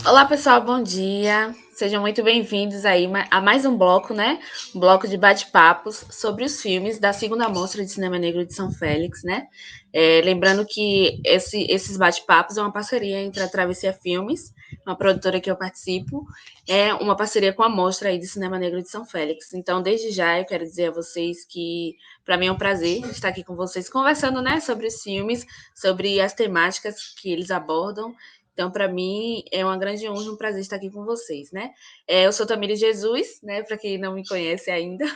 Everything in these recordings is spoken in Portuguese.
Olá, pessoal, bom dia. Sejam muito bem-vindos aí a mais um bloco, né? Um bloco de bate-papos sobre os filmes da segunda Mostra de Cinema Negro de São Félix, né? Lembrando que esses bate-papos é uma parceria entre a Travessia Filmes, uma produtora que eu participo, é uma parceria com a Mostra aí de Cinema Negro de São Félix. Então, desde já, eu quero dizer a vocês que para mim é um prazer estar aqui com vocês conversando, né, sobre os filmes, sobre as temáticas que eles abordam. Então, para mim, é uma grande honra e um prazer estar aqui com vocês, né? Eu sou Tamires Jesus, né? Para quem não me conhece ainda.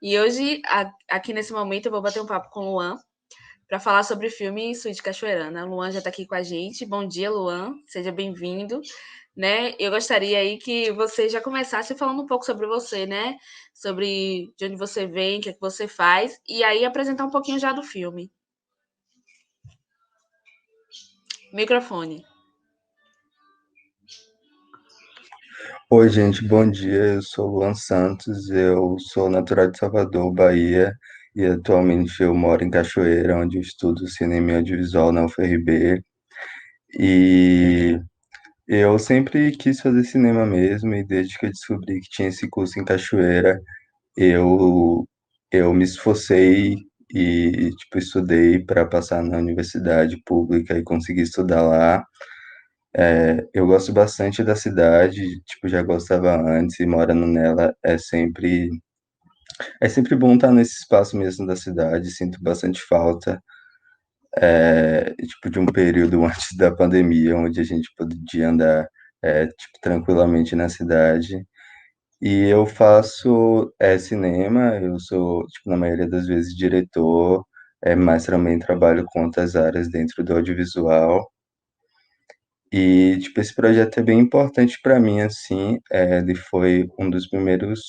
E hoje, aqui nesse momento, eu vou bater um papo com o Luan para falar sobre o filme Suíte Cachoeirana. O Luan já está aqui com a gente. Bom dia, Luan. Seja bem-vindo. Né? Eu gostaria aí que você já começasse falando um pouco sobre você, né? Sobre de onde você vem, o que é que você faz, e aí apresentar um pouquinho já do filme. Microfone. Oi, gente, bom dia. Eu sou Luan Santos, eu sou natural de Salvador, Bahia, e atualmente eu moro em Cachoeira, onde eu estudo cinema e audiovisual na UFRB. E eu sempre quis fazer cinema mesmo, e desde que eu descobri que tinha esse curso em Cachoeira, eu, eu me esforcei e, tipo, estudei para passar na universidade pública e conseguir estudar lá. Eu gosto bastante da cidade, tipo, já gostava antes e morando nela é sempre bom estar nesse espaço mesmo da cidade, sinto bastante falta, tipo, de um período antes da pandemia, onde a gente podia andar, tipo, tranquilamente na cidade. E eu faço cinema, eu sou, tipo, na maioria das vezes diretor, mas também trabalho com outras áreas dentro do audiovisual. E, tipo, esse projeto é bem importante para mim, assim, ele foi um dos primeiros,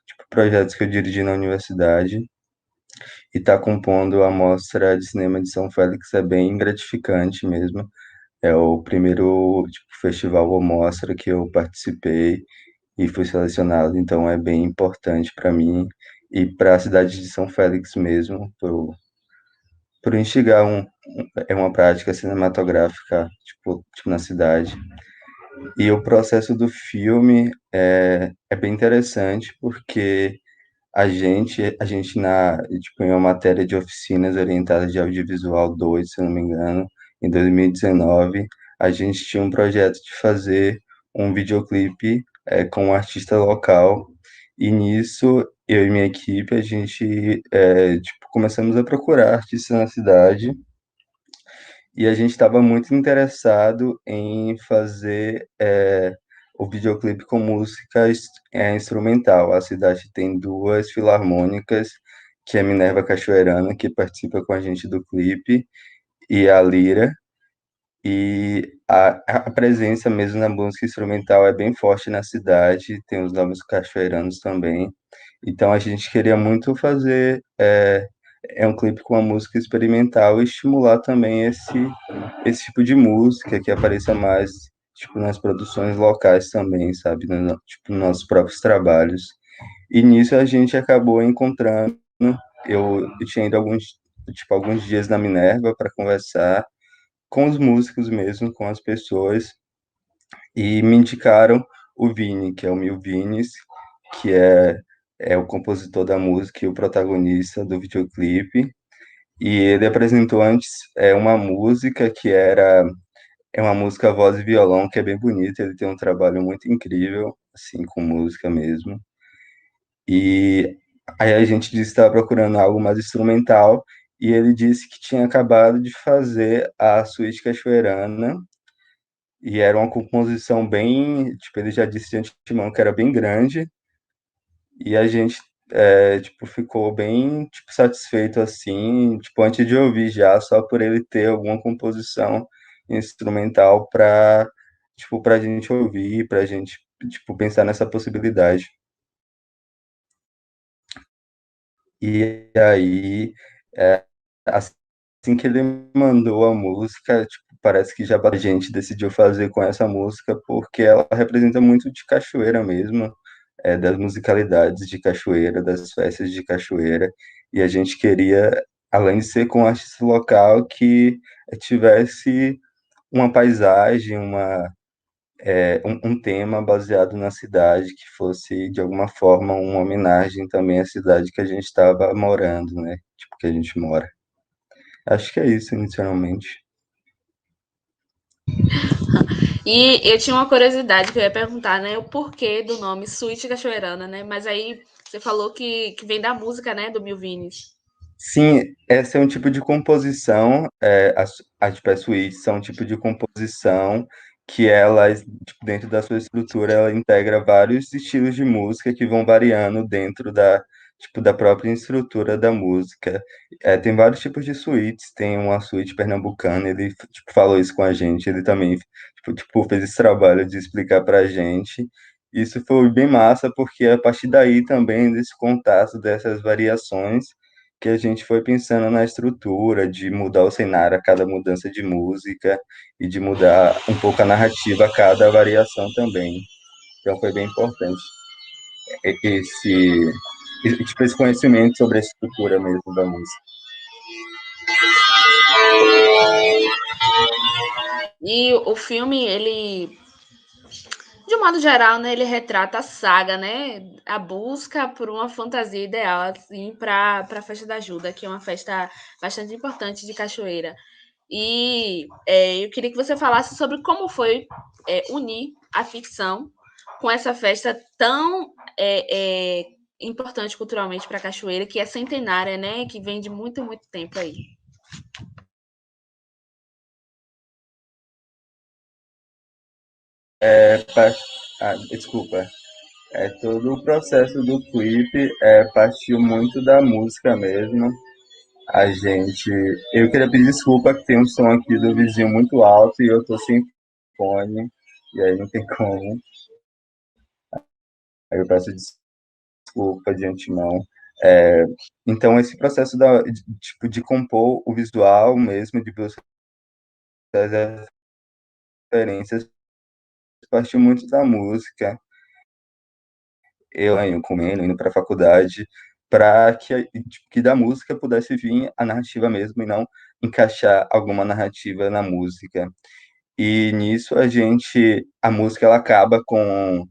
tipo, projetos que eu dirigi na universidade, e tá compondo a Mostra de Cinema de São Félix é bem gratificante mesmo. É o primeiro, tipo, festival ou mostra que eu participei e fui selecionado, então é bem importante para mim e para a cidade de São Félix mesmo, por instigar uma prática cinematográfica, tipo na cidade. E o processo do filme é bem interessante porque tipo, em uma matéria de oficinas orientadas de audiovisual 2, se eu não me engano, em 2019, a gente tinha um projeto de fazer um videoclipe com um artista local. E nisso, eu e minha equipe, a gente tipo, começamos a procurar artistas na cidade e a gente estava muito interessado em fazer o videoclipe com música instrumental. A cidade tem duas filarmônicas, que é Minerva Cachoeirana, que participa com a gente do clipe, e a Lira. E a presença mesmo na música instrumental é bem forte na cidade, tem os novos cachoeiranos também. Então a gente queria muito fazer um clipe com a música experimental e estimular também esse tipo de música que apareça mais tipo nas produções locais também, sabe, tipo nos nossos próprios trabalhos. E nisso a gente acabou encontrando, eu tinha ido alguns dias na Minerva para conversar com os músicos mesmo, com as pessoas, e me indicaram o Vini, que é o Mil Vinis, que é o compositor da música e o protagonista do videoclipe. E ele apresentou antes uma música é uma música voz e violão, que é bem bonita, ele tem um trabalho muito incrível, assim, com música mesmo. E aí a gente disse que estava procurando algo mais instrumental, e ele disse que tinha acabado de fazer a Suíte Cachoeirana, e era uma composição bem, tipo, ele já disse de antemão que era bem grande, e a gente, tipo, ficou bem, tipo, satisfeito, assim, tipo, antes de ouvir já, só por ele ter alguma composição instrumental pra gente ouvir, pra gente, tipo, pensar nessa possibilidade. E aí, é, assim que ele mandou a música, tipo, parece que já a gente decidiu fazer com essa música, porque ela representa muito de cachoeira mesmo, das musicalidades de cachoeira, das festas de cachoeira, e a gente queria, além de ser com um artista local, que tivesse uma paisagem, um tema baseado na cidade que fosse, de alguma forma, uma homenagem também à cidade que a gente estava morando, né? Tipo, que a gente mora. Acho que é isso, inicialmente. E eu tinha uma curiosidade que eu ia perguntar, né? O porquê do nome Suíte Cachoeirana, né? Mas aí você falou que vem da música, né? Do Milvines. Sim, essa é um tipo de composição, as tipo, as suítes são um tipo de composição que elas, tipo, dentro da sua estrutura, ela integra vários estilos de música que vão variando dentro tipo, da própria estrutura da música. Tem vários tipos de suítes, tem uma suíte pernambucana, ele, tipo, falou isso com a gente, ele também, fez esse trabalho de explicar pra gente. Isso foi bem massa, porque a partir daí também, desse contato, dessas variações, que a gente foi pensando na estrutura, de mudar o cenário a cada mudança de música e de mudar um pouco a narrativa a cada variação também. Então foi bem importante esse conhecimento sobre a estrutura mesmo da música. E o filme, ele, de um modo geral, né, ele retrata a saga, né, a busca por uma fantasia ideal, assim, para a Festa da Ajuda, que é uma festa bastante importante de Cachoeira. E eu queria que você falasse sobre como foi unir a ficção com essa festa tão importante culturalmente para Cachoeira, que é centenária, né, que vem de muito, muito tempo aí. Pa- Desculpa. Todo o processo do clipe partiu muito da música mesmo. A gente. Eu queria pedir desculpa que tem um som aqui do vizinho muito alto e eu tô sem fone, e aí não tem como. Aí eu peço desculpa de antemão. É, então, esse processo tipo, de compor o visual mesmo, de buscar as referências, partiu muito da música. Eu aí, comendo, indo para a faculdade, para que da música pudesse vir a narrativa mesmo e não encaixar alguma narrativa na música. E nisso a música ela acaba com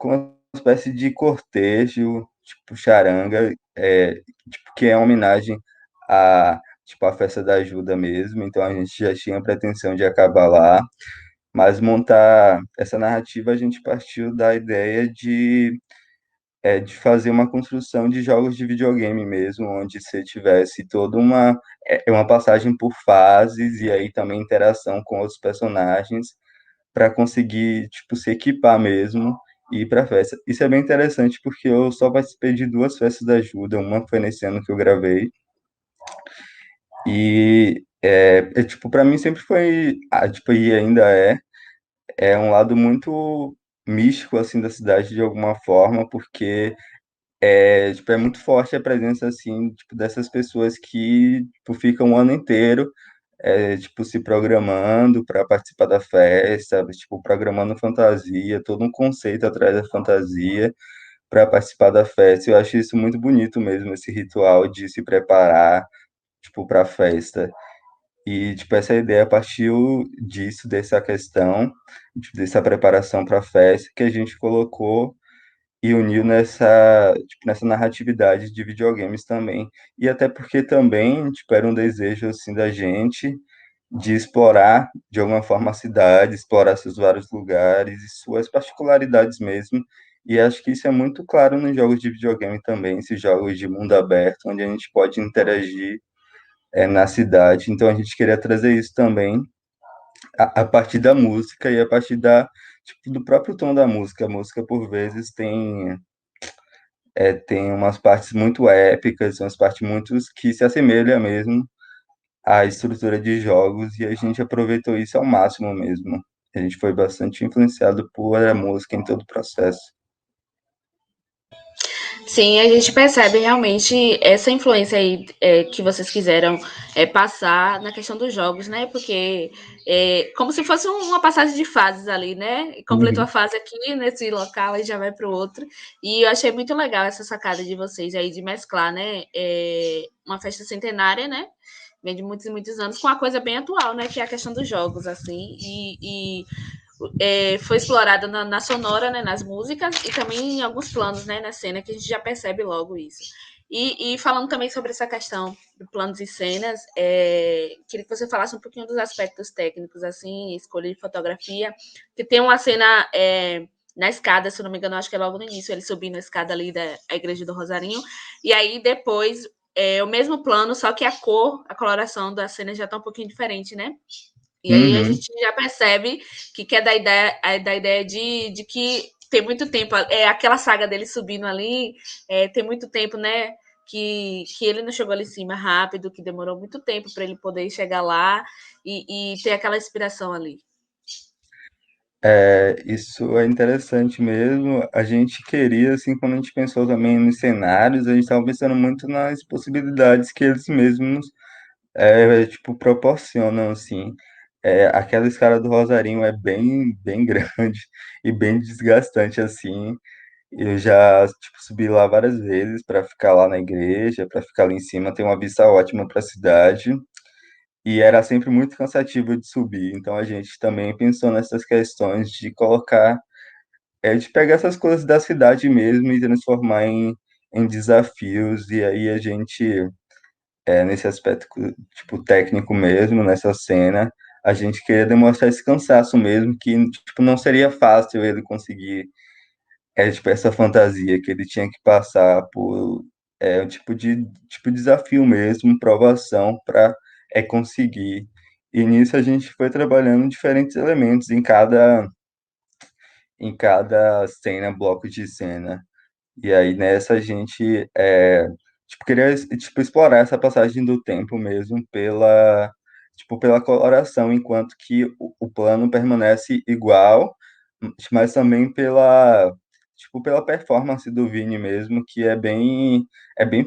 uma espécie de cortejo, tipo charanga, tipo, que é uma homenagem à, tipo, à festa da ajuda mesmo. Então a gente já tinha a pretensão de acabar lá, mas montar essa narrativa a gente partiu da ideia de fazer uma construção de jogos de videogame mesmo, onde você tivesse toda uma passagem por fases e aí também interação com outros personagens para conseguir, tipo, se equipar mesmo e ir para festa. Isso é bem interessante porque eu só participei de duas festas da ajuda, uma foi nesse ano que eu gravei e tipo, para mim sempre foi, tipo, e ainda um lado muito místico assim da cidade de alguma forma, porque tipo, é muito forte a presença, assim, tipo, dessas pessoas que, tipo, ficam o ano inteiro, tipo, se programando para participar da festa, tipo, programando fantasia, todo um conceito atrás da fantasia para participar da festa. Eu acho isso muito bonito mesmo, esse ritual de se preparar, tipo, para a festa. E, tipo, essa ideia partiu disso, dessa questão, tipo, dessa preparação para a festa, que a gente colocou e uniu tipo, nessa narratividade de videogames também. E até porque também, tipo, era um desejo, assim, da gente de explorar, de alguma forma, a cidade, explorar seus vários lugares e suas particularidades mesmo. E acho que isso é muito claro nos jogos de videogame também, esses jogos de mundo aberto, onde a gente pode interagir na cidade. Então a gente queria trazer isso também a partir da música e a partir tipo, do próprio tom da música. A música, por vezes, tem umas partes muito épicas, umas partes muito que se assemelham mesmo à estrutura de jogos, e a gente aproveitou isso ao máximo mesmo. A gente foi bastante influenciado por a música em todo o processo. Sim, a gente percebe realmente essa influência aí que vocês quiseram passar na questão dos jogos, né? Porque como se fosse uma passagem de fases ali, né? Completou a Uhum. fase aqui nesse local e já vai para o outro. E eu achei muito legal essa sacada de vocês aí de mesclar, né? Uma festa centenária, né? Vem de muitos e muitos anos com uma coisa bem atual, né? Que é a questão dos jogos, assim. E foi explorada na sonora, né, nas músicas e também em alguns planos, né, na cena, que a gente já percebe logo isso. E falando também sobre essa questão de planos e cenas, queria que você falasse um pouquinho dos aspectos técnicos, assim, escolha de fotografia, que tem uma cena na escada, se eu não me engano, acho que é logo no início, ele subindo a escada ali da Igreja do Rosarinho, e aí depois o mesmo plano, só que a coloração da cena já está um pouquinho diferente, né? E aí a Uhum. gente já percebe que é da ideia de que tem muito tempo, aquela saga dele subindo ali, tem muito tempo, né? Que ele não chegou ali em cima rápido, que demorou muito tempo para ele poder chegar lá e ter aquela inspiração ali. Isso é interessante mesmo. A gente queria, assim, quando a gente pensou também nos cenários, a gente estava pensando muito nas possibilidades que eles mesmos, tipo, proporcionam, assim. Aquela escada do Rosarinho é bem, bem grande e bem desgastante, assim. Eu já, tipo, subi lá várias vezes para ficar lá na igreja, para ficar lá em cima, tem uma vista ótima para a cidade. E era sempre muito cansativo de subir, então a gente também pensou nessas questões de colocar, de pegar essas coisas da cidade mesmo e transformar em desafios, e aí a gente, nesse aspecto, tipo, técnico mesmo, nessa cena, a gente queria demonstrar esse cansaço mesmo, que, tipo, não seria fácil ele conseguir, tipo, essa fantasia, que ele tinha que passar por, um tipo de desafio mesmo, provação, para conseguir. E nisso a gente foi trabalhando diferentes elementos em cada cena, bloco de cena. E aí nessa a gente tipo, queria tipo, explorar essa passagem do tempo mesmo pela coloração, enquanto que o plano permanece igual, mas também pela performance do Vini mesmo, que é bem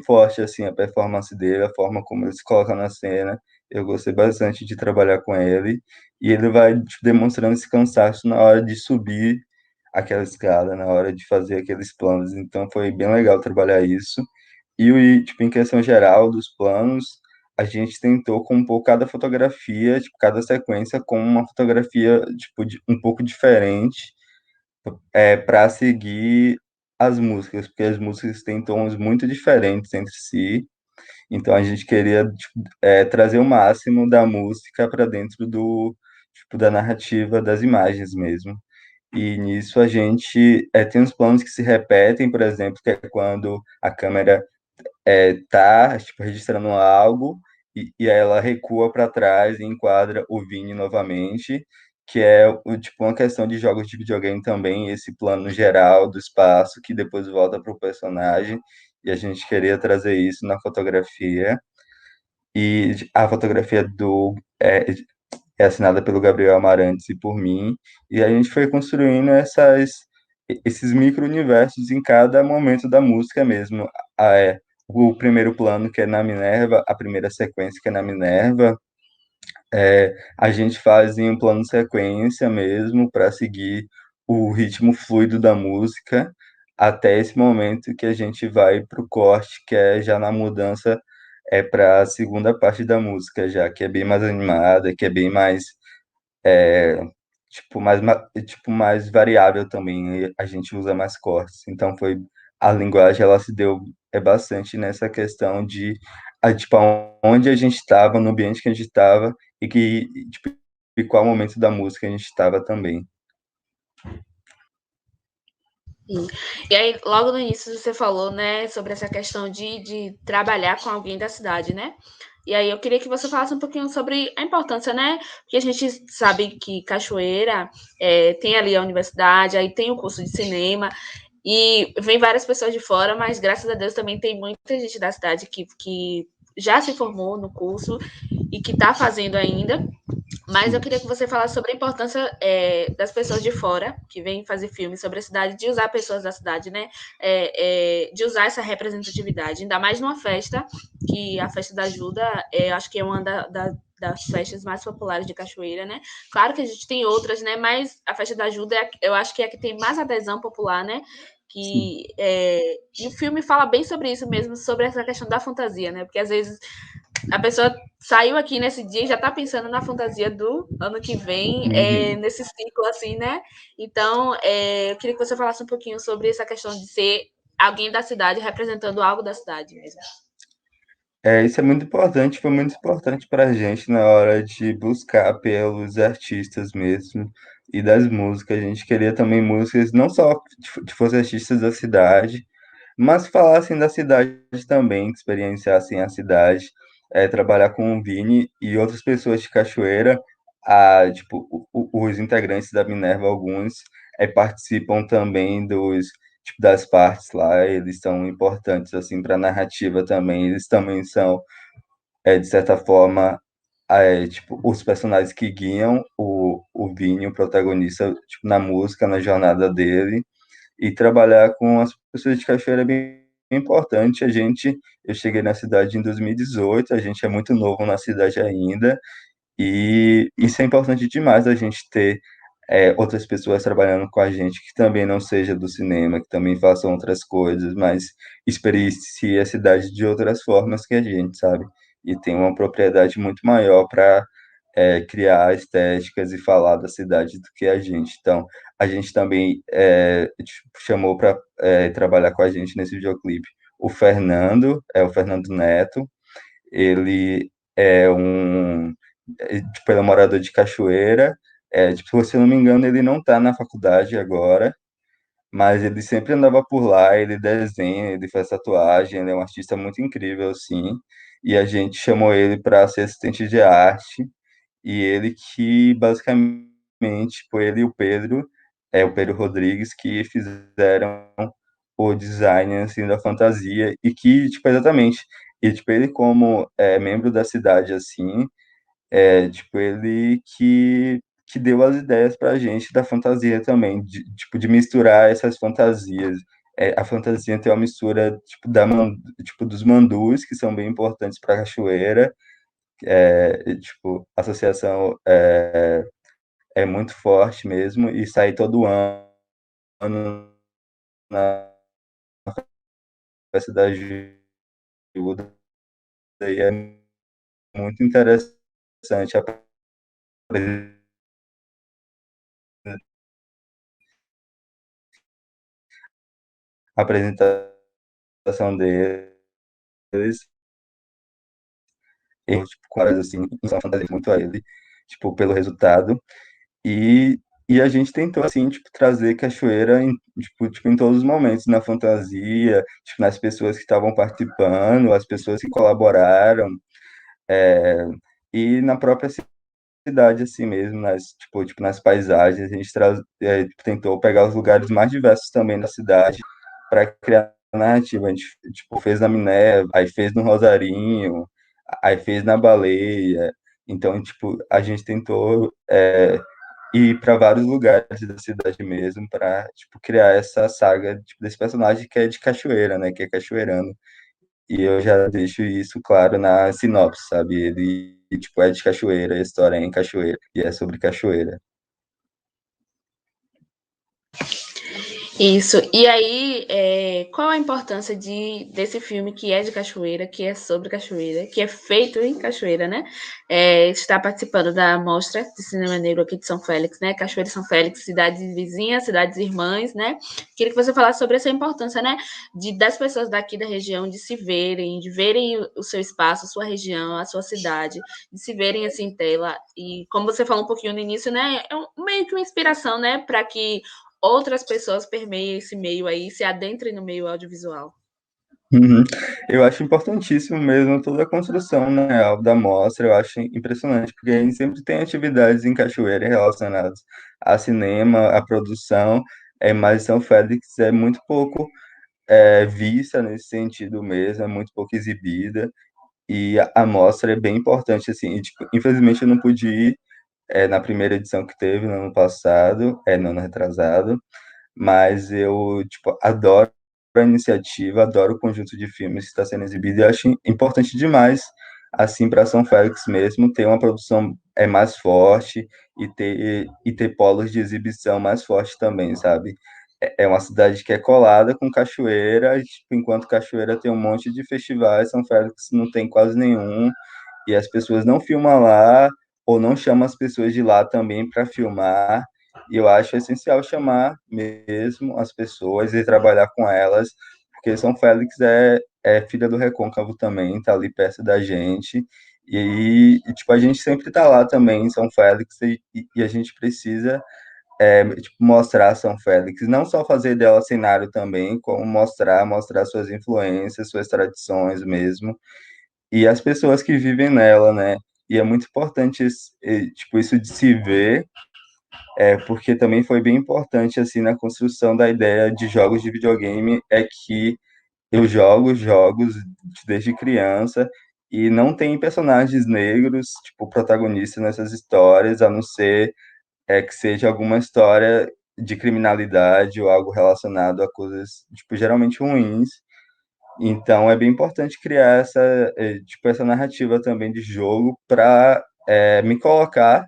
forte assim a performance dele, a forma como ele se coloca na cena. Eu gostei bastante de trabalhar com ele, e ele vai tipo, demonstrando esse cansaço na hora de subir aquela escada, na hora de fazer aqueles planos. Então foi bem legal trabalhar isso. Tipo, em questão geral dos planos, a gente tentou compor cada fotografia, tipo, cada sequência com uma fotografia, tipo, um pouco diferente, para seguir as músicas, porque as músicas têm tons muito diferentes entre si. Então a gente queria, tipo, trazer o máximo da música para dentro da narrativa das imagens mesmo. E nisso a gente tem uns planos que se repetem, por exemplo, que é quando a câmera tá tipo, registrando algo e aí ela recua para trás e enquadra o Vini novamente, que é tipo uma questão de jogos de videogame também, esse plano geral do espaço que depois volta para o personagem, e a gente queria trazer isso na fotografia. E a fotografia é assinada pelo Gabriel Amarantes e por mim, e a gente foi construindo esses micro-universos em cada momento da música mesmo. O primeiro plano, que é na Minerva, a primeira sequência, que é na Minerva, a gente faz em um plano sequência mesmo, para seguir o ritmo fluido da música, até esse momento que a gente vai para o corte, que é já na mudança para a segunda parte da música, já que é bem mais animada, que é bem mais é, tipo, mais variável também, e a gente usa mais cortes. Então a linguagem ela se deu bastante nessa questão de tipo, onde a gente estava, no ambiente que a gente estava tipo, e qual momento da música a gente estava também. Sim. E aí, logo no início, você falou, né, sobre essa questão de trabalhar com alguém da cidade, né? E aí eu queria que você falasse um pouquinho sobre a importância, né? Porque a gente sabe que Cachoeira tem ali a universidade, aí tem o curso de cinema, e vem várias pessoas de fora, mas graças a Deus também tem muita gente da cidade que já se formou no curso e que está fazendo ainda. Mas eu Sim. queria que você falasse sobre a importância das pessoas de fora, que vêm fazer filmes sobre a cidade, de usar pessoas da cidade, né? De usar essa representatividade, ainda mais numa festa, que a Festa da Ajuda, acho que é uma das festas mais populares de Cachoeira, né? Claro que a gente tem outras, né? Mas a Festa da Ajuda, eu acho que é a que tem mais adesão popular, né? E o filme fala bem sobre isso mesmo, sobre essa questão da fantasia, né? Porque às vezes A pessoa saiu aqui nesse dia e já está pensando na fantasia do ano que vem, Uhum. nesse ciclo, assim, né? Então, eu queria que você falasse um pouquinho sobre essa questão de ser alguém da cidade representando algo da cidade mesmo. Isso é muito importante, foi muito importante para a gente na hora de buscar pelos artistas mesmo e das músicas. A gente queria também músicas não só que fossem artistas da cidade, mas falassem da cidade também, que experienciassem a cidade, trabalhar com o Vini e outras pessoas de Cachoeira, tipo, os integrantes da Minerva, alguns, participam também tipo, das partes lá, eles são importantes, assim, para a narrativa também, eles também são, de certa forma, tipo, os personagens que guiam o Vini, o protagonista, tipo, na música, na jornada dele, e trabalhar com as pessoas de Cachoeira é bem importante. Eu cheguei na cidade em 2018, a gente é muito novo na cidade ainda, e isso é importante demais a gente ter outras pessoas trabalhando com a gente que também não seja do cinema, que também façam outras coisas, mas experiencie a cidade de outras formas que a gente, sabe? E tem uma propriedade muito maior para criar estéticas e falar da cidade do que a gente. Então, a gente também tipo, chamou para trabalhar com a gente nesse videoclipe o Fernando Neto, ele é tipo, ele é um morador de Cachoeira, tipo, se eu não me engano, ele não está na faculdade agora, mas ele sempre andava por lá, ele desenha, ele faz tatuagem, ele é um artista muito incrível, assim, e a gente chamou ele para ser assistente de arte, e ele que, basicamente, foi ele e o Pedro Rodrigues, que fizeram o design, assim, da fantasia, e que, tipo, exatamente, e, tipo, ele como membro da cidade, assim, tipo, ele que deu as ideias pra gente da fantasia também, tipo, de misturar essas fantasias. A fantasia tem uma mistura, tipo, tipo, dos mandus, que são bem importantes para Cachoeira, tipo, a associação é muito forte mesmo, e sai todo ano na festa da ajuda, e é muito interessante a apresentação deles, eu, tipo, quase assim, só fantasia muito a ele, tipo, pelo resultado, e, e a gente tentou, assim, tipo, trazer cachoeira tipo, em todos os momentos, na fantasia, tipo, nas pessoas que estavam participando, as pessoas que colaboraram, é, e na própria cidade, assim mesmo, tipo, nas paisagens, a gente tipo, tentou pegar os lugares mais diversos também da cidade para criar narrativa. A gente, tipo, fez na Minerva, aí fez no Rosarinho, aí fez na Baleia. Então, tipo, a gente tentou ir para vários lugares da cidade mesmo para, tipo, criar essa saga, tipo, desse personagem que é de Cachoeira, né, que é cachoeirano. E eu já deixo isso claro na sinopse, sabe? Ele, tipo, é de Cachoeira, a história é em Cachoeira, e é sobre Cachoeira. Isso. E aí, qual a importância desse filme que é de Cachoeira, que é sobre Cachoeira, que é feito em Cachoeira, né? Está participando da Mostra de Cinema Negro aqui de São Félix, né? Cachoeira e São Félix, cidades vizinhas, cidades irmãs, né? Queria que você falasse sobre essa importância, né? Das pessoas daqui da região de se verem, de verem o seu espaço, a sua região, a sua cidade, de se verem assim em tela. E como você falou um pouquinho no início, né? Meio que uma inspiração, né? Para que outras pessoas permeiem esse meio aí, se adentrem no meio audiovisual. Uhum. Eu acho importantíssimo mesmo toda a construção, né, da mostra, eu acho impressionante, porque a gente sempre tem atividades em Cachoeira relacionadas a cinema, a produção, mas São Félix é muito pouco vista nesse sentido mesmo, é muito pouco exibida, e a mostra é bem importante, assim, e, tipo, infelizmente eu não pude ir na primeira edição que teve no ano passado, no ano retrasado, mas eu, tipo, adoro a iniciativa, adoro o conjunto de filmes que está sendo exibido e acho importante demais, assim, para São Félix mesmo, ter uma produção mais forte e ter polos de exibição mais forte também, sabe? é uma cidade que é colada com Cachoeira, e, tipo, enquanto Cachoeira tem um monte de festivais, São Félix não tem quase nenhum, e as pessoas não filmam lá, ou não chamam as pessoas de lá também para filmar, e eu acho essencial chamar mesmo as pessoas e trabalhar com elas, porque São Félix é filha do Recôncavo também, tá ali perto da gente, tipo, a gente sempre tá lá também em São Félix, e a gente precisa tipo, mostrar São Félix, não só fazer dela cenário também, como mostrar suas influências, suas tradições mesmo, e as pessoas que vivem nela, né? E é muito importante tipo, isso de se ver, porque também foi bem importante assim na construção da ideia de jogos de videogame, é que eu jogo jogos desde criança e não tem personagens negros, tipo, protagonistas nessas histórias, a não ser que seja alguma história de criminalidade ou algo relacionado a coisas, tipo, geralmente ruins. Então, é bem importante criar tipo, essa narrativa também de jogo para me colocar,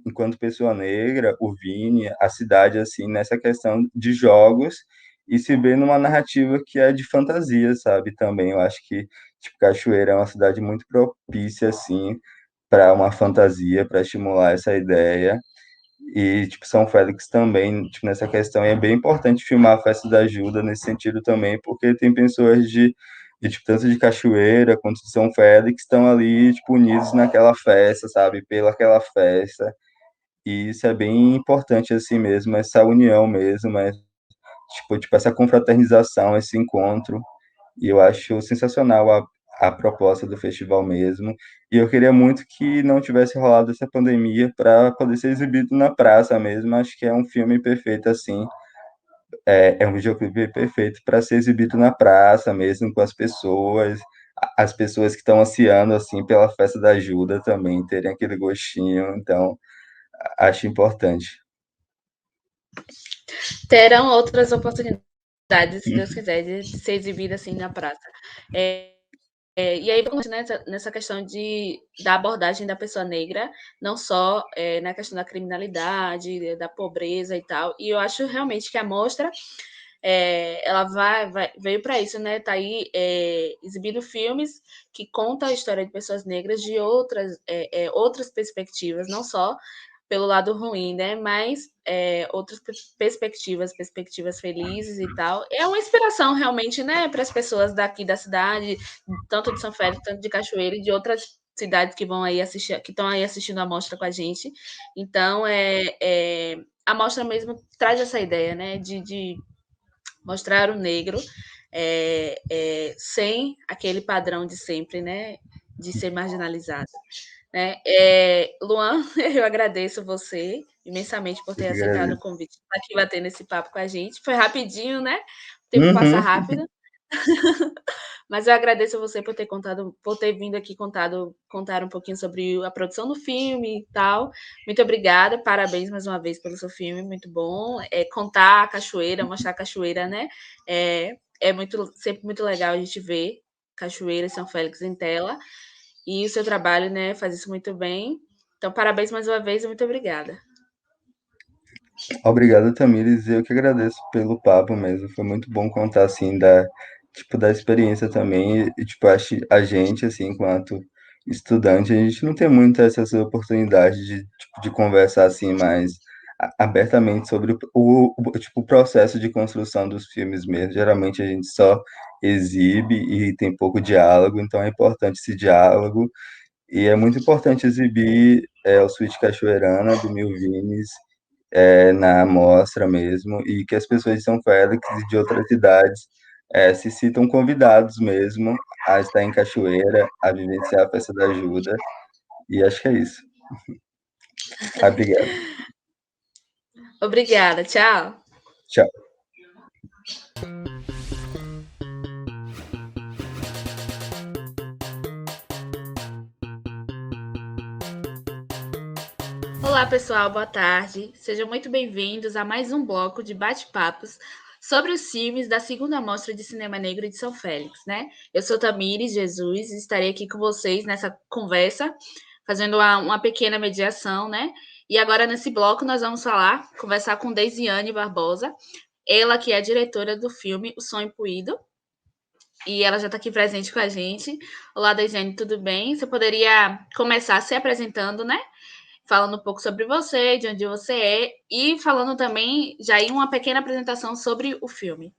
enquanto pessoa negra, o Vini, a cidade, assim, nessa questão de jogos e se ver numa narrativa que é de fantasia, sabe? Também eu acho que, tipo, Cachoeira é uma cidade muito propícia, assim, para uma fantasia, para estimular essa ideia. E, tipo, São Félix também, tipo, nessa questão, e é bem importante filmar a Festa da Ajuda nesse sentido também, porque tem pessoas tipo, tanto de Cachoeira quanto de São Félix estão ali, tipo, unidos naquela festa, sabe, pelaquela festa, e isso é bem importante, assim mesmo, essa união mesmo, tipo, essa confraternização, esse encontro, e eu acho sensacional a proposta do festival mesmo. E eu queria muito que não tivesse rolado essa pandemia para poder ser exibido na praça mesmo. Acho que é um filme perfeito, assim. É um videoclipe perfeito para ser exibido na praça mesmo, com as pessoas. As pessoas que estão ansiando, assim, pela festa da ajuda também terem aquele gostinho. Então, acho importante. Terão outras oportunidades, se Deus quiser, de ser exibida assim na praça. É, e aí, vamos nessa questão da abordagem da pessoa negra, não só na questão da criminalidade, da pobreza e tal. E eu acho realmente que a mostra ela veio para isso, né? Tá aí exibindo filmes que contam a história de pessoas negras de outras perspectivas, não só pelo lado ruim, né? Mas outras perspectivas felizes e tal. É uma inspiração realmente, né, para as pessoas daqui da cidade, tanto de São Félix, tanto de Cachoeira e de outras cidades que vão aí assistir, que estão aí assistindo a mostra com a gente. Então, a mostra mesmo traz essa ideia, né, de mostrar o negro sem aquele padrão de sempre, né, de ser marginalizado. Né? Luan, eu agradeço você imensamente por Eu ter que aceitado o agradeço. convite para aqui bater nesse papo com a gente. Foi rapidinho, né? O tempo passa Uhum. rápido, mas eu agradeço você por ter contado, por ter vindo aqui contar um pouquinho sobre a produção do filme e tal. Muito obrigada, parabéns mais uma vez pelo seu filme, muito bom. Contar a cachoeira, mostrar a cachoeira, né? Sempre muito legal a gente ver Cachoeira e São Félix em tela. E o seu trabalho, né, faz isso muito bem. Então, parabéns mais uma vez e muito obrigada. Obrigado, Tamires. Eu que agradeço pelo papo mesmo. Foi muito bom contar, assim, tipo, da experiência também. E, tipo, acho a gente, assim, enquanto estudante, a gente não tem muitas essas oportunidades de conversar, assim, mais abertamente sobre tipo, o processo de construção dos filmes mesmo. Geralmente a gente só exibe e tem pouco diálogo, então é importante esse diálogo. E é muito importante exibir o Suíte Cachoeirana, do Mil Vines, na mostra mesmo, e que as pessoas de São Félix e de outras cidades se sintam convidados mesmo a estar em Cachoeira, a vivenciar a Festa da Ajuda, e acho que é isso. Obrigado. Obrigada, tchau. Tchau. Olá, pessoal, boa tarde. Sejam muito bem-vindos a mais um bloco de bate-papos sobre os filmes da segunda mostra de cinema negro de São Félix, né? Eu sou Tamires Jesus e estarei aqui com vocês nessa conversa, fazendo uma pequena mediação, né? E agora, nesse bloco, nós vamos conversar com Deisiane Barbosa. Ela que é a diretora do filme O Sonho Impuído, e ela já está aqui presente com a gente. Olá, Deisiane, tudo bem? Você poderia começar se apresentando, né? Falando um pouco sobre você, de onde você é, e falando também, já em uma pequena apresentação sobre o filme.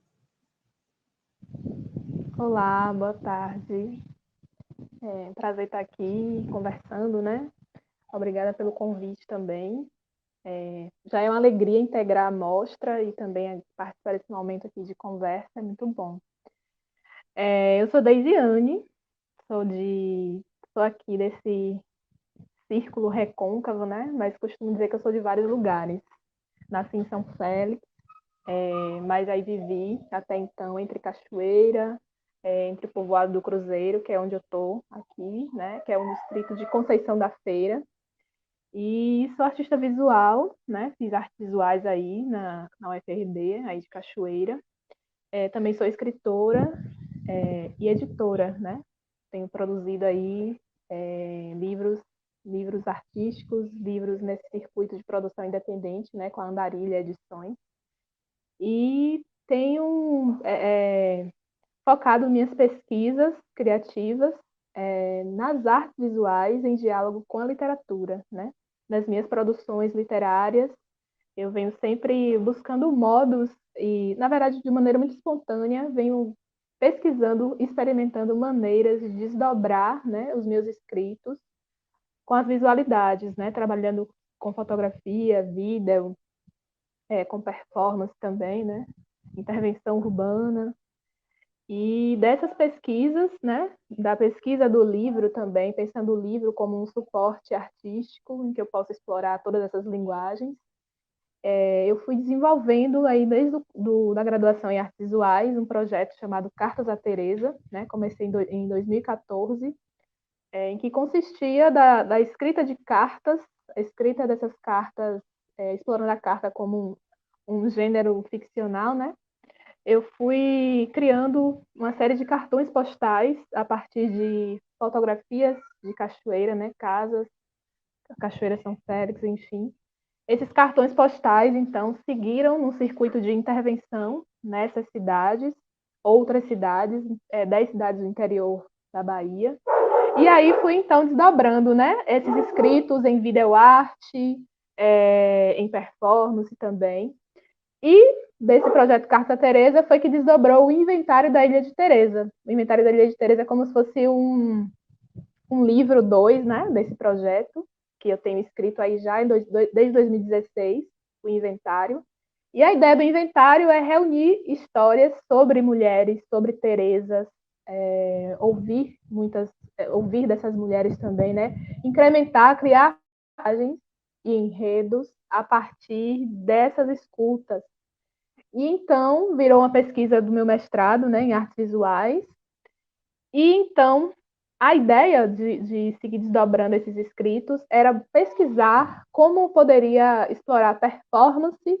Olá, boa tarde. É um prazer estar aqui conversando, né? Obrigada pelo convite também. Já é uma alegria integrar a mostra e também participar desse momento aqui de conversa, é muito bom. Eu sou Deisiane, sou aqui desse círculo recôncavo, né? Mas costumo dizer que eu sou de vários lugares. Nasci em São Félix, mas aí vivi até então entre Cachoeira, entre o povoado do Cruzeiro, que é onde eu estou aqui, né, que é um distrito de Conceição da Feira. E sou artista visual, né, fiz artes visuais aí na UFRD, aí de Cachoeira. Também sou escritora e editora, né? Tenho produzido aí livros artísticos, livros nesse circuito de produção independente, né, com a Andarilha Edições. E tenho focado minhas pesquisas criativas nas artes visuais em diálogo com a literatura, né? Nas minhas produções literárias, eu venho sempre buscando modos e, na verdade, de maneira muito espontânea, venho pesquisando, experimentando maneiras de desdobrar, né, os meus escritos com as visualidades, né? Trabalhando com fotografia, vídeo, com performance também, né? Intervenção urbana. E dessas pesquisas, né, da pesquisa do livro também, pensando o livro como um suporte artístico em que eu possa explorar todas essas linguagens, eu fui desenvolvendo aí desde da graduação em artes visuais um projeto chamado Cartas a Teresa, né, comecei em 2014, em que consistia da escrita de cartas, a escrita dessas cartas, explorando a carta como um gênero ficcional, né, eu fui criando uma série de cartões postais a partir de fotografias de cachoeira, né, casas, Cachoeira São Félix, enfim. Esses cartões postais, então, seguiram no circuito de intervenção nessas cidades, outras cidades, 10 cidades do interior da Bahia. E aí fui, então, desdobrando, né, esses escritos em videoarte, em performance também. E desse projeto Carta Teresa foi que desdobrou o inventário da Ilha de Teresa. O inventário da Ilha de Teresa é como se fosse um livro 2, né, desse projeto, que eu tenho escrito aí já desde 2016, o inventário. E a ideia do inventário é reunir histórias sobre mulheres, sobre Teresas, ouvir dessas mulheres também, né, incrementar, criar imagens e enredos a partir dessas escutas. E então virou uma pesquisa do meu mestrado, né, em artes visuais. E então a ideia de seguir desdobrando esses escritos era pesquisar como poderia explorar performance,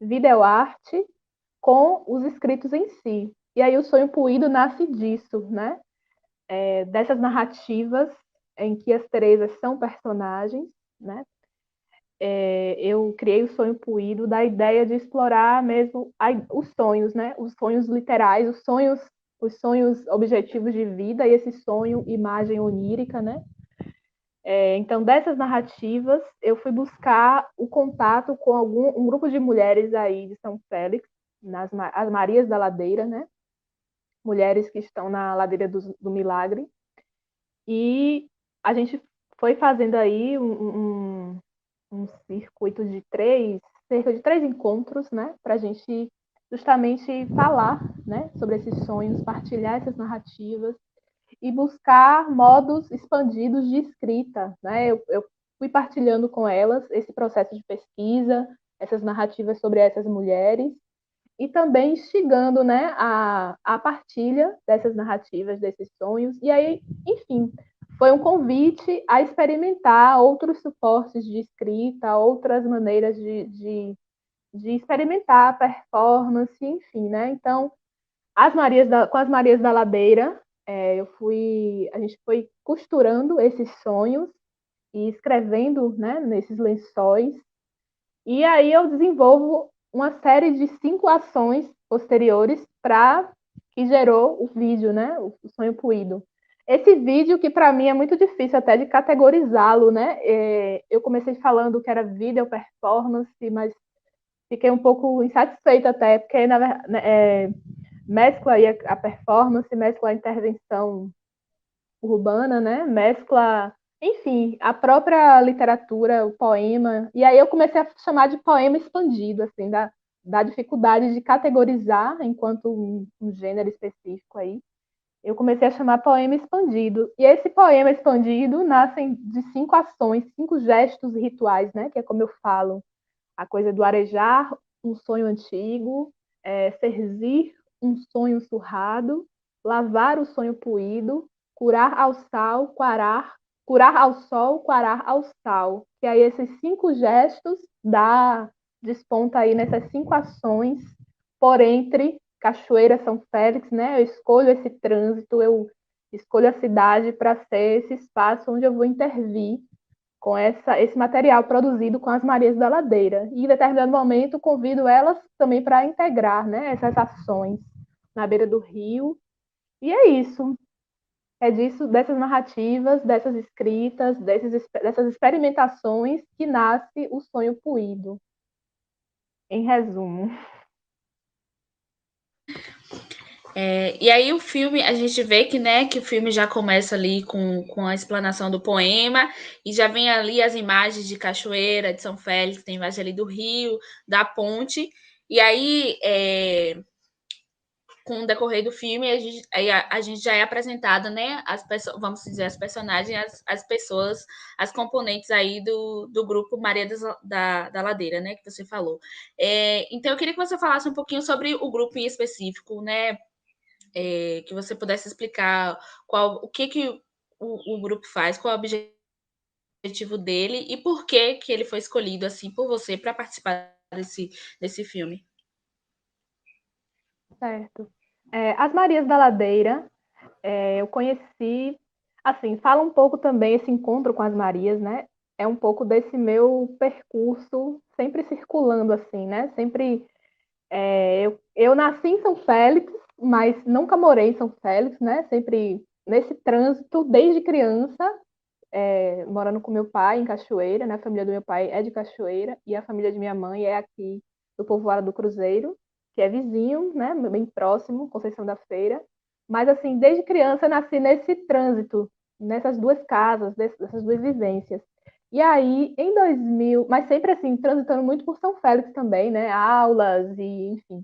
videoarte com os escritos em si. E aí o Sonho Puído nasce disso, né? Dessas narrativas em que as Teresas são personagens, né? Eu criei o Sonho Puído da ideia de explorar mesmo os sonhos, né? Os sonhos literais, os sonhos objetivos de vida e esse sonho, imagem onírica, né? Então, dessas narrativas, eu fui buscar o contato com um grupo de mulheres aí de São Félix, as Marias da Ladeira, né? Mulheres que estão na Ladeira do Milagre. E a gente foi fazendo aí um circuito de cerca de 3 encontros, né, para a gente justamente falar, né, sobre esses sonhos, partilhar essas narrativas e buscar modos expandidos de escrita, né? Eu fui partilhando com elas esse processo de pesquisa, essas narrativas sobre essas mulheres e também instigando, né, a partilha dessas narrativas, desses sonhos. E aí, enfim, foi um convite a experimentar outros suportes de escrita, outras maneiras de experimentar a performance, enfim, né? Então, com as Marias da Ladeira, a gente foi costurando esses sonhos e escrevendo, né, nesses lençóis. E aí eu desenvolvo uma série de 5 ações posteriores para que gerou o vídeo, né? O Sonho Puído. Esse vídeo que para mim é muito difícil até de categorizá-lo, né? Eu comecei falando que era vídeo performance, mas fiquei um pouco insatisfeita até, porque mescla aí a performance, mescla a intervenção urbana, né? Mescla, enfim, a própria literatura, o poema. E aí eu comecei a chamar de poema expandido, assim, da dificuldade de categorizar enquanto um gênero específico aí. Eu comecei a chamar poema expandido. E esse poema expandido nasce de 5 ações, 5 gestos rituais, né? Que é como eu falo, a coisa do arejar um sonho antigo, serzir um sonho surrado, lavar o sonho puído, curar ao sal, curar ao sol, quarar ao sal. Que aí esses 5 gestos desponta aí nessas 5 ações por entre Cachoeira, São Félix, né? Eu escolho esse trânsito, eu escolho a cidade para ser esse espaço onde eu vou intervir com esse material produzido com as Marias da Ladeira. E em determinado momento convido elas também para integrar, né, essas ações na beira do rio. E é isso. É disso, dessas narrativas, dessas escritas, dessas experimentações que nasce o Sonho Puído. Em resumo. E aí o filme, a gente vê que, né, que o filme já começa ali com a explanação do poema e já vem ali as imagens de cachoeira, de São Félix, tem imagem ali do rio, da ponte. E aí, com o decorrer do filme, a gente já é apresentada, né, vamos dizer, as personagens, as pessoas, as componentes aí do grupo Maria da Ladeira, né, que você falou. Então, eu queria que você falasse um pouquinho sobre o grupo em específico, né, que você pudesse explicar o que o grupo faz, qual é o objetivo dele e por que ele foi escolhido assim por você para participar desse filme. Certo. As Marias da Ladeira, eu conheci, assim, fala um pouco também esse encontro com as Marias, né? É um pouco desse meu percurso, sempre circulando assim, né? Sempre eu nasci em São Félix, mas nunca morei em São Félix, né? Sempre nesse trânsito, desde criança, morando com meu pai em Cachoeira, né? A família do meu pai é de Cachoeira e a família de minha mãe é aqui do povoado do Cruzeiro, que é vizinho, né? Bem próximo, Conceição da Feira. Mas, assim, desde criança eu nasci nesse trânsito, nessas duas casas, dessas duas vivências. E aí, em 2000, mas sempre assim, transitando muito por São Félix também, né? Aulas e, enfim.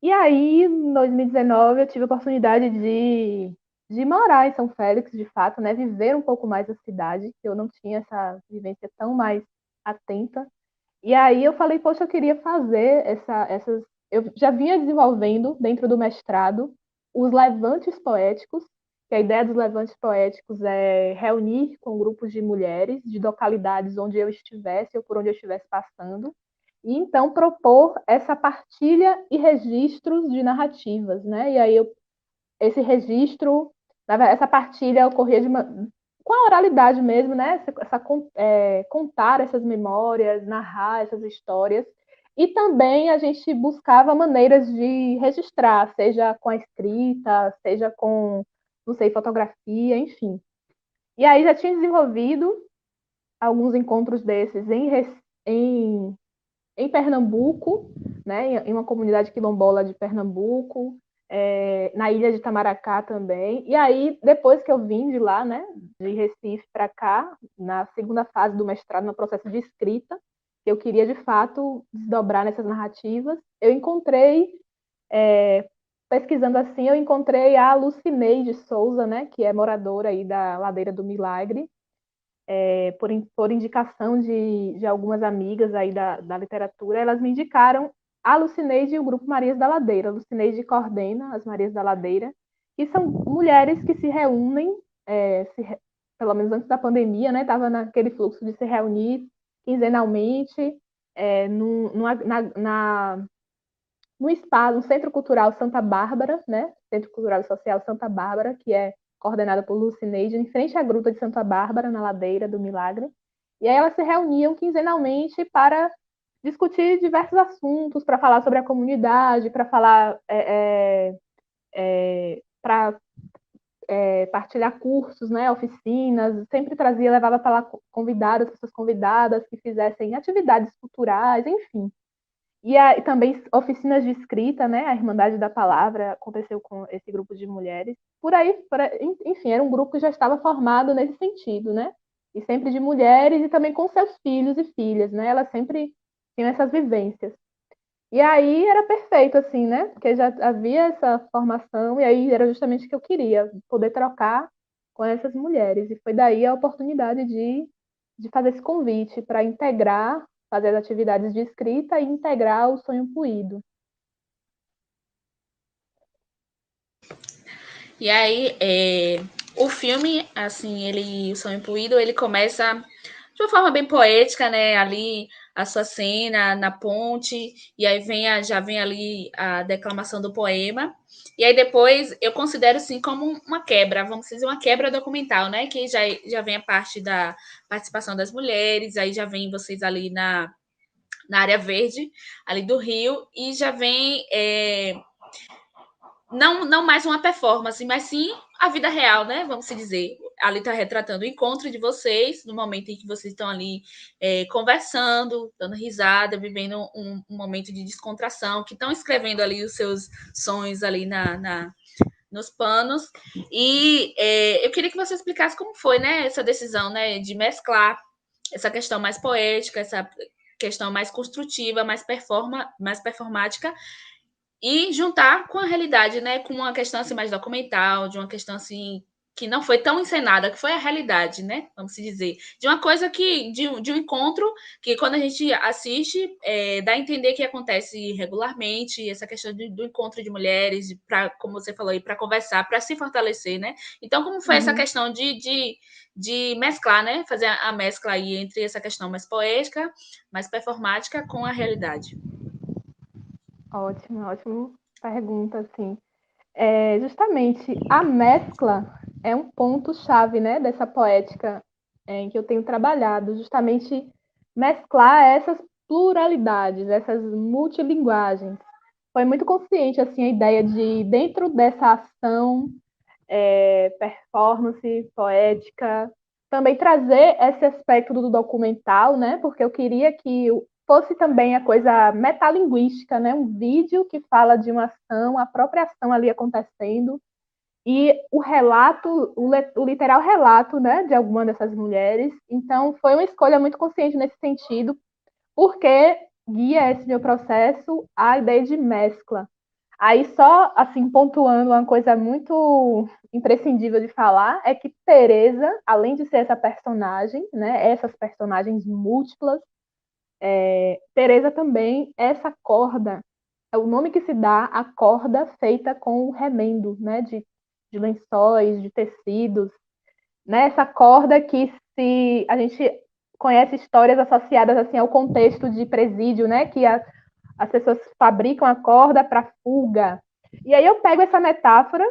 E aí, em 2019, eu tive a oportunidade de morar em São Félix, de fato, né? Viver um pouco mais a cidade, que eu não tinha essa vivência tão mais atenta. E aí eu falei, poxa, eu queria fazer essas. Eu já vinha desenvolvendo dentro do mestrado os levantes poéticos, que a ideia dos levantes poéticos é reunir com grupos de mulheres de localidades onde eu estivesse ou por onde eu estivesse passando, e então propor essa partilha e registros de narrativas, né? E aí esse registro, essa partilha ocorria com a oralidade mesmo, né? Contar essas memórias, narrar essas histórias. E também a gente buscava maneiras de registrar, seja com a escrita, seja com, não sei, fotografia, enfim. E aí já tinha desenvolvido alguns encontros desses em, em Pernambuco, né, em uma comunidade quilombola de Pernambuco, na ilha de Tamaracá também. E aí, depois que eu vim de lá, né, de Recife para cá, na segunda fase do mestrado, no processo de escrita, que eu queria de fato desdobrar nessas narrativas, eu encontrei, pesquisando assim, eu encontrei a Lucineide Souza, né, que é moradora aí da Ladeira do Milagre, por indicação de algumas amigas aí da literatura, elas me indicaram a Lucineide e o grupo Marias da Ladeira. A Lucineide coordena as Marias da Ladeira, que são mulheres que se reúnem, pelo menos antes da pandemia, né? Estava naquele fluxo de se reunir quinzenalmente no espaço, no Centro Cultural Santa Bárbara, né? Centro Cultural e Social Santa Bárbara, que é coordenada por Lucineide, em frente à Gruta de Santa Bárbara, na Ladeira do Milagre. E aí elas se reuniam quinzenalmente para discutir diversos assuntos, para falar sobre a comunidade, para falar, para partilhar cursos, né, oficinas, sempre trazia, levava para lá convidadas, pessoas convidadas que fizessem atividades culturais, enfim. E também oficinas de escrita, né, a Irmandade da Palavra aconteceu com esse grupo de mulheres. Enfim, era um grupo que já estava formado nesse sentido, né? E sempre de mulheres e também com seus filhos e filhas, né? Elas sempre tinham essas vivências. E aí era perfeito, assim, né? Porque já havia essa formação, e aí era justamente o que eu queria, poder trocar com essas mulheres. E foi daí a oportunidade de fazer esse convite para integrar, fazer as atividades de escrita e integrar o Sonho Puído. E aí, o filme, assim, o Sonho Impuído, ele começa de uma forma bem poética, né? Ali, a sua cena na ponte, e aí já vem ali a declamação do poema. E aí depois, eu considero, assim, como uma quebra, vamos dizer, uma quebra documental, né? Que já vem a parte da participação das mulheres, aí já vem vocês ali na área verde, ali do Rio, e já vem não mais uma performance, mas sim a vida real, né? Vamos se dizer. Ali está retratando o encontro de vocês, no momento em que vocês estão ali conversando, dando risada, vivendo um momento de descontração, que estão escrevendo ali os seus sonhos ali nos panos. E eu queria que você explicasse como foi, né, essa decisão, né, de mesclar essa questão mais poética, essa questão mais construtiva, mais performática, e juntar com a realidade, né? Com uma questão assim mais documental, de uma questão assim que não foi tão encenada, que foi a realidade, né? Vamos se dizer. De uma coisa de um encontro que quando a gente assiste, dá a entender que acontece regularmente, essa questão do encontro de mulheres, para, como você falou aí, para conversar, para se fortalecer, né? Então, como foi essa questão de mesclar, né? Fazer a mescla aí entre essa questão mais poética, mais performática com a realidade? Ótima pergunta, assim. Justamente a mescla é um ponto-chave, né, dessa poética em que eu tenho trabalhado, justamente mesclar essas pluralidades, essas multilinguagens. Foi muito consciente assim a ideia de, dentro dessa ação, performance poética, também trazer esse aspecto do documental, né? Porque eu queria que fosse também a coisa metalinguística, né? Um vídeo que fala de uma ação, a própria ação ali acontecendo, e o relato, o literal relato, né, de alguma dessas mulheres. Então, foi uma escolha muito consciente nesse sentido, porque guia esse meu processo a ideia de mescla. Aí só, assim, pontuando uma coisa muito imprescindível de falar, é que Teresa, além de ser essa personagem, né, essas personagens múltiplas, Teresa também é essa corda, é o nome que se dá à corda feita com remendo, né, de lençóis, de tecidos, né, essa corda que se a gente conhece histórias associadas assim ao contexto de presídio, né, que as pessoas fabricam a corda para fuga. E aí eu pego essa metáfora,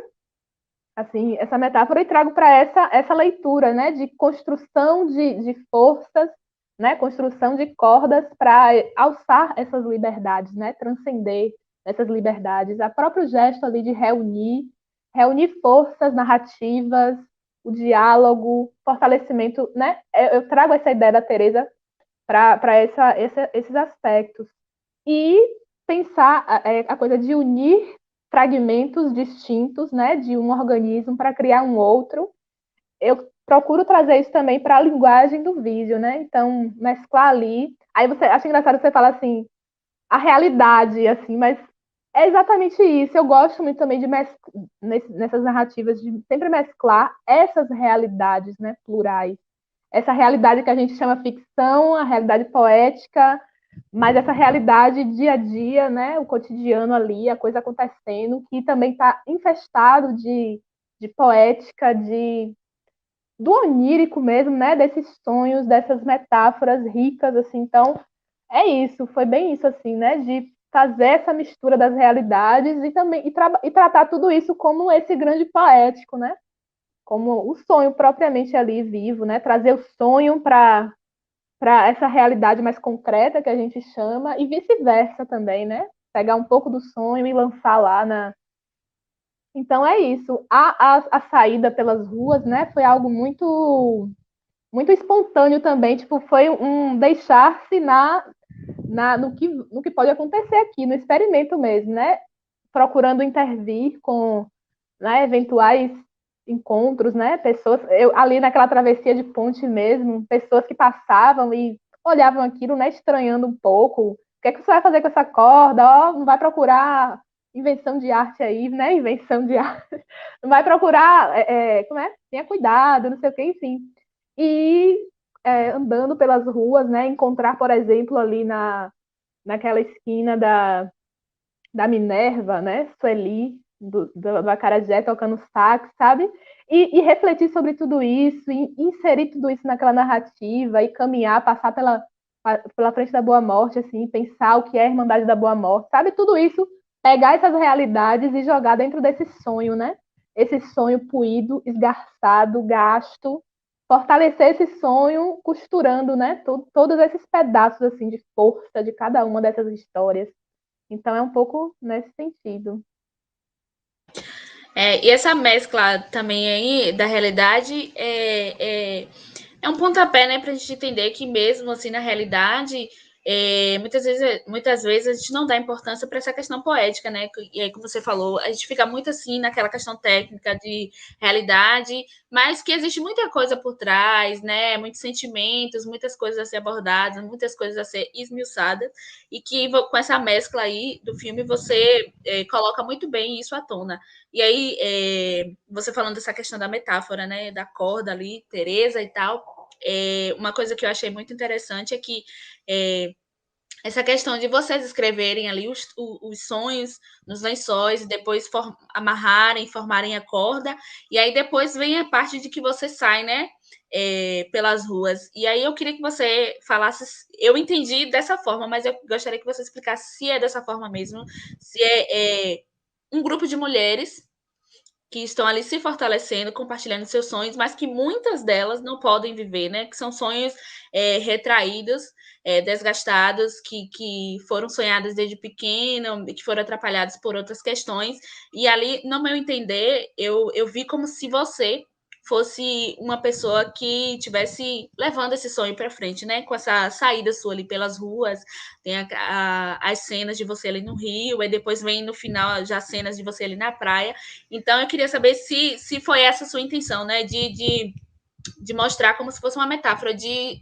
assim, e trago para essa leitura, né, de construção de forças, né, construção de cordas para alçar essas liberdades, né, transcender essas liberdades. A próprio gesto ali de reunir forças narrativas, o diálogo, fortalecimento, né? Eu trago essa ideia da Teresa para esses aspectos. E pensar a coisa de unir fragmentos distintos, né, de um organismo para criar um outro. Eu procuro trazer isso também para a linguagem do vídeo, né? Então, mesclar ali. Aí você acha engraçado você falar assim, a realidade, assim, mas é exatamente isso. Eu gosto muito também de nessas narrativas de sempre mesclar essas realidades, né, plurais. Essa realidade que a gente chama ficção, a realidade poética, mas essa realidade dia a dia, né, o cotidiano ali, a coisa acontecendo, que também está infestado de poética, do onírico mesmo, né, desses sonhos, dessas metáforas ricas, assim. Então, é isso, foi bem isso, assim, né, de fazer essa mistura das realidades e também e tratar tudo isso como esse grande poético, né, como o sonho propriamente ali vivo, né, trazer o sonho para para essa realidade mais concreta que a gente chama, e vice-versa também, né? Pegar um pouco do sonho e lançar lá na. Então é isso. A saída pelas ruas, né, foi algo muito espontâneo também, tipo, foi um deixar-se no que pode acontecer aqui, no experimento mesmo, né? Procurando intervir com, né, eventuais encontros, né? Pessoas, ali naquela travessia de ponte mesmo, pessoas que passavam e olhavam aquilo, né, estranhando um pouco. O que é que você vai fazer com essa corda? Ó, não vai procurar invenção de arte aí, né? Invenção de arte. Não vai procurar, como é? Tenha cuidado, não sei o que, enfim. E andando pelas ruas, né? Encontrar, por exemplo, ali naquela esquina da Minerva, né? Sueli, do Acarajé tocando sax, sabe? E refletir sobre tudo isso, e inserir tudo isso naquela narrativa, e caminhar, passar pela frente da Boa Morte, assim, pensar o que é a Irmandade da Boa Morte, sabe? Tudo isso, pegar essas realidades e jogar dentro desse sonho, né? Esse sonho puído, esgarçado, gasto, fortalecer esse sonho costurando, né? Todos esses pedaços, assim, de força de cada uma dessas histórias. Então é um pouco nesse sentido. E essa mescla também aí da realidade é um pontapé, né, para a gente entender que mesmo assim na realidade muitas vezes a gente não dá importância para essa questão poética, né? E aí, como você falou, a gente fica muito assim naquela questão técnica de realidade, mas que existe muita coisa por trás, né? Muitos sentimentos, muitas coisas a ser abordadas, muitas coisas a ser esmiuçadas, e que com essa mescla aí do filme você coloca muito bem isso à tona. E aí, você falando dessa questão da metáfora, né? Da corda ali, Teresa e tal. Uma coisa que eu achei muito interessante é que essa questão de vocês escreverem ali os sonhos nos lençóis e depois amarrarem, formarem a corda, e aí depois vem a parte de que você sai, né? Pelas ruas. E aí eu queria que você falasse. Eu entendi dessa forma, mas eu gostaria que você explicasse se é dessa forma mesmo, se é um grupo de mulheres que estão ali se fortalecendo, compartilhando seus sonhos, mas que muitas delas não podem viver, né? Que são sonhos retraídos, desgastados, que foram sonhados desde pequeno, que foram atrapalhados por outras questões. E ali, no meu entender, eu vi como se você fosse uma pessoa que estivesse levando esse sonho para frente, né? Com essa saída sua ali pelas ruas, tem as cenas de você ali no Rio, e depois vem no final já cenas de você ali na praia. Então, eu queria saber se foi essa a sua intenção, né? De mostrar como se fosse uma metáfora de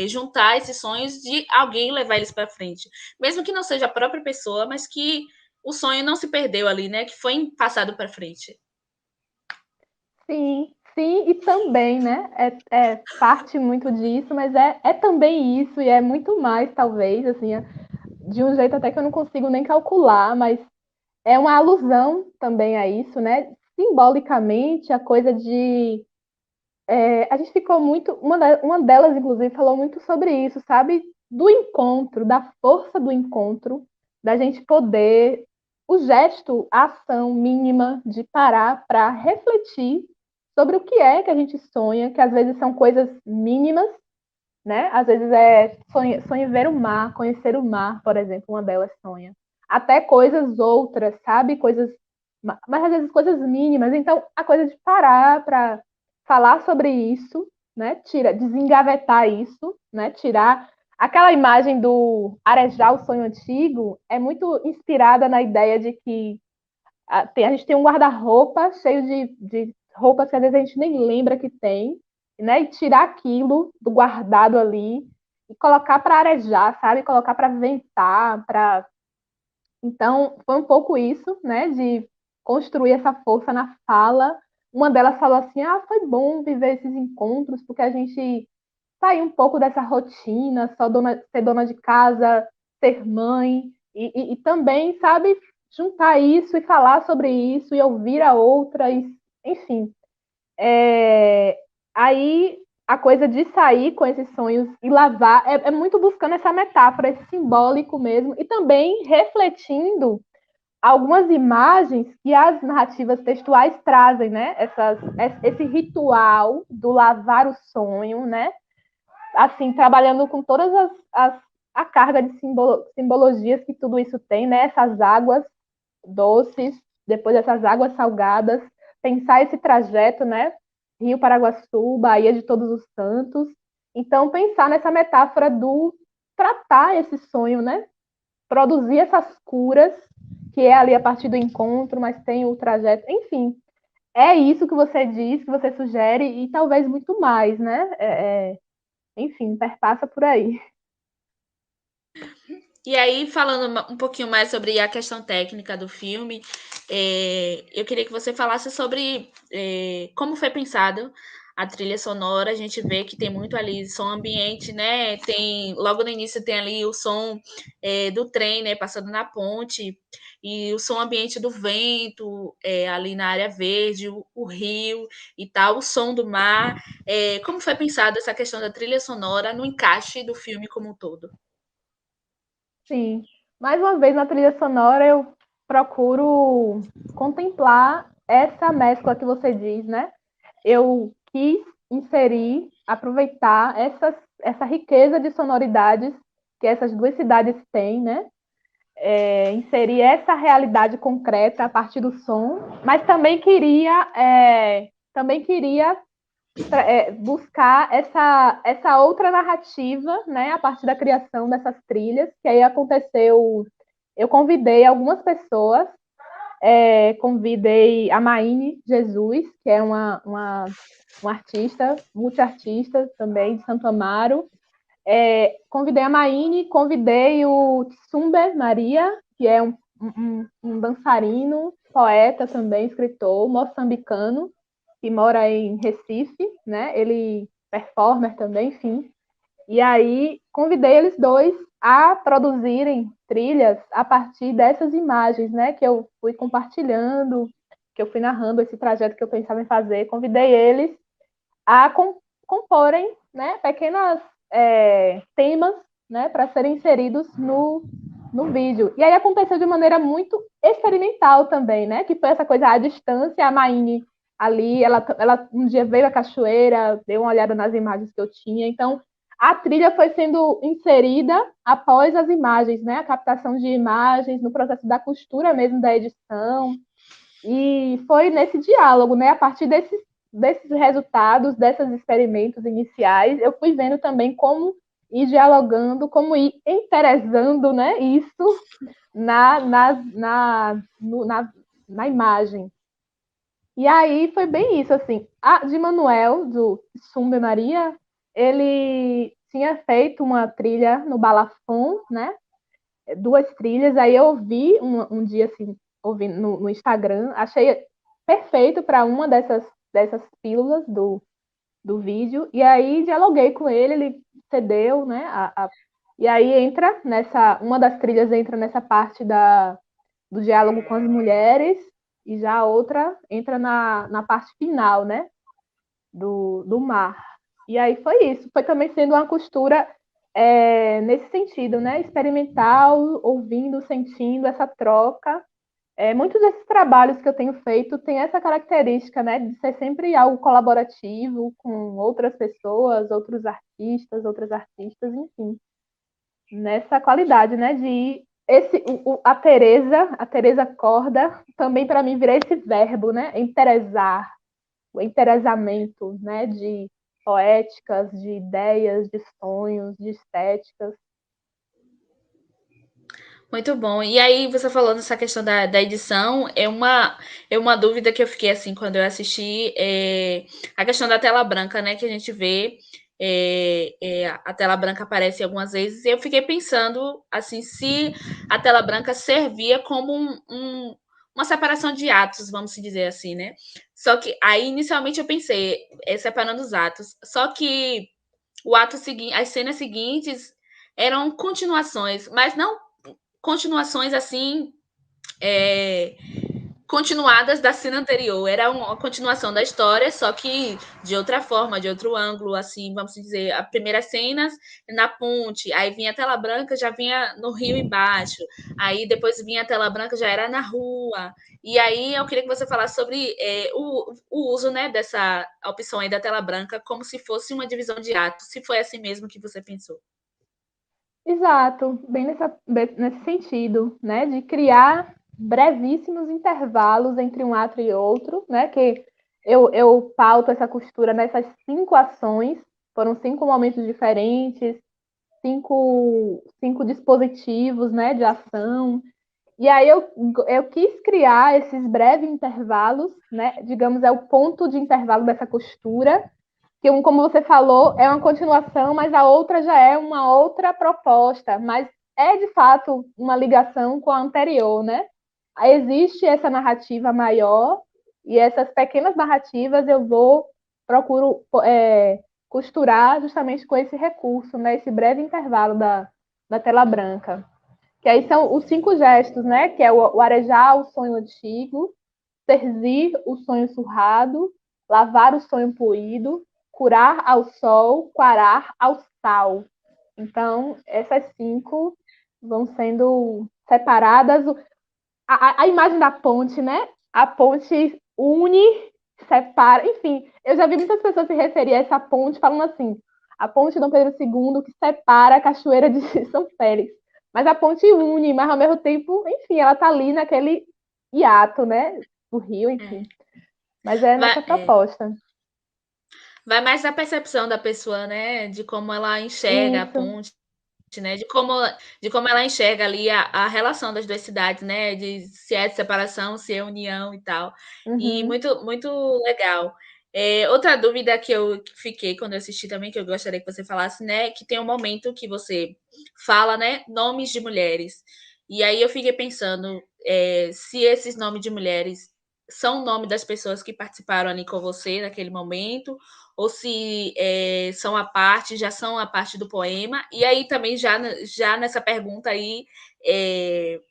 juntar esses sonhos de alguém levar eles para frente. Mesmo que não seja a própria pessoa, mas que o sonho não se perdeu ali, né? Que foi passado para frente. Sim, sim, e também, né? É parte muito disso, mas é também isso, e é muito mais, talvez, assim, de um jeito até que eu não consigo nem calcular, mas é uma alusão também a isso, né? Simbolicamente, a coisa de. A gente ficou muito. Uma delas, inclusive, falou muito sobre isso, sabe? Do encontro, da força do encontro, da gente poder. O gesto, a ação mínima de parar para refletir sobre o que é que a gente sonha, que às vezes são coisas mínimas, né? Às vezes sonha ver o mar, conhecer o mar, por exemplo, uma delas sonha. Até coisas outras, sabe? Mas às vezes coisas mínimas. Então, a coisa de parar para falar sobre isso, né? Desengavetar isso, né? Tirar aquela imagem do arejar o sonho antigo é muito inspirada na ideia de que a gente tem um guarda-roupa cheio de roupas que às vezes a gente nem lembra que tem, né? E tirar aquilo do guardado ali e colocar para arejar, sabe? Colocar para ventar, para. Então, foi um pouco isso, né? De construir essa força na fala. Uma delas falou assim: foi bom viver esses encontros, porque a gente sair um pouco dessa rotina, ser dona de casa, ser mãe, e também, sabe, juntar isso e falar sobre isso e ouvir a outra, enfim. Aí a coisa de sair com esses sonhos e lavar é muito buscando essa metáfora, esse simbólico mesmo, e também refletindo algumas imagens que as narrativas textuais trazem, né? Esse ritual do lavar o sonho, né? assim, trabalhando com todas a carga de simbologias que tudo isso tem, né? Essas águas doces, depois essas águas salgadas, pensar esse trajeto, né? Rio Paraguaçu, Baía de Todos os Santos. Então, pensar nessa metáfora do tratar esse sonho, né? Produzir essas curas, que é ali a partir do encontro, mas tem o trajeto, enfim. É isso que você diz, que você sugere, e talvez muito mais, né? Enfim, perpassa por aí. E aí, falando um pouquinho mais sobre a questão técnica do filme, eu queria que você falasse sobre como foi pensado a trilha sonora. A gente vê que tem muito ali som ambiente, né? Logo no início tem ali o som do trem, né? Passando na ponte, e o som ambiente do vento ali na área verde, o rio e tal, o som do mar. Como foi pensada essa questão da trilha sonora no encaixe do filme como um todo? Sim. Mais uma vez, na trilha sonora, eu procuro contemplar essa mescla que você diz, né? Eu quis inserir, aproveitar essa riqueza de sonoridades que essas duas cidades têm, né? Inserir essa realidade concreta a partir do som, mas também queria buscar essa outra narrativa, né, a partir da criação dessas trilhas, que aí aconteceu, eu convidei algumas pessoas, convidei a Maine Jesus, que é uma artista, multiartista também, de Santo Amaro, convidei a Maine, convidei o Tsumber Maria, que é um dançarino, poeta também, escritor, moçambicano, que mora em Recife, né? Ele performer também, enfim. E aí convidei eles dois a produzirem trilhas a partir dessas imagens, né? Que eu fui compartilhando, que eu fui narrando esse trajeto que eu pensava em fazer. Convidei eles a comporem, né? Pequenas temas, né? Para serem inseridos no vídeo. E aí aconteceu de maneira muito experimental também, né? Que foi essa coisa à distância, a Maine ali, ela um dia veio à cachoeira, deu uma olhada nas imagens que eu tinha, então a trilha foi sendo inserida após as imagens, né? A captação de imagens, no processo da costura mesmo da edição, e foi nesse diálogo, né? A partir desses resultados, desses experimentos iniciais, eu fui vendo também como ir dialogando, como ir interessando, né? Isso na imagem. E aí foi bem isso, assim. A de Manuel, do Sumbe Maria, ele tinha feito uma trilha no Balafon, né? 2 trilhas, aí eu ouvi um dia, assim, ouvindo no Instagram, achei perfeito para uma dessas pílulas do vídeo, e aí dialoguei com ele cedeu, né? E aí uma das trilhas entra nessa parte do diálogo com as mulheres, e já a outra entra na parte final, né? Do mar. E aí foi isso. Foi também sendo uma costura nesse sentido, né? Experimental, ouvindo, sentindo essa troca. Muitos desses trabalhos que eu tenho feito têm essa característica, né? De ser sempre algo colaborativo com outras pessoas, outros artistas, outras artistas, enfim. Nessa qualidade, né? A Teresa Corda, também para mim vira esse verbo, né? Interessar, o interessamento, né? De poéticas, de ideias, de sonhos, de estéticas. Muito bom. E aí, você falando essa questão da edição, é uma dúvida que eu fiquei assim quando eu assisti, a questão da tela branca, né? Que a gente vê, a tela branca aparece algumas vezes, e eu fiquei pensando assim, se a tela branca servia como uma separação de atos, vamos dizer assim, né? Só que aí, inicialmente, eu pensei, separando os atos. Só que o ato seguinte, as cenas seguintes eram continuações, mas não continuações assim, é, continuadas da cena anterior. Era uma continuação da história, só que de outra forma, de outro ângulo, assim, vamos dizer, as primeiras cenas na ponte, aí vinha a tela branca, já vinha no rio embaixo, aí depois vinha a tela branca, já era na rua. E aí eu queria que você falasse sobre o uso, né, dessa opção aí da tela branca, como se fosse uma divisão de atos, se foi assim mesmo que você pensou. Exato, nesse sentido, né, de criar brevíssimos intervalos entre um ato e outro, né, que eu pauto essa costura nessas 5 ações, foram 5 momentos diferentes, cinco dispositivos, né, de ação, e aí eu quis criar esses breves intervalos, né, digamos, é o ponto de intervalo dessa costura, que como você falou, é uma continuação, mas a outra já é uma outra proposta, mas é de fato uma ligação com a anterior, né? Aí existe essa narrativa maior e essas pequenas narrativas procuro costurar justamente com esse recurso, né? Esse breve intervalo da tela branca. Que aí são os 5 gestos, né? Que é o arejar o sonho antigo, cerzir o sonho surrado, lavar o sonho poído, curar ao sol, quarar ao sal. Então, essas 5 vão sendo separadas. A imagem da ponte, né? A ponte une, separa. Enfim, eu já vi muitas pessoas se referir a essa ponte falando assim: a ponte Dom Pedro II que separa a Cachoeira de São Félix. Mas a ponte une, mas ao mesmo tempo, enfim, ela está ali naquele hiato, né? Do rio, enfim. Mas é Vai, nessa proposta. vai mais da percepção da pessoa, né? De como ela enxerga a Isso. ponte, né? De como ela enxerga ali a relação das duas cidades, né? De se é de separação, se é união e tal. E Uhum. muito legal. Outra dúvida que eu fiquei quando eu assisti também, que eu gostaria que você falasse, né? Que tem um momento que você fala, né? Nomes de mulheres. E aí eu fiquei pensando se esses nomes de mulheres são o nome das pessoas que participaram ali com você naquele momento, ou se são a parte, já são a parte do poema. E aí também, já nessa pergunta aí,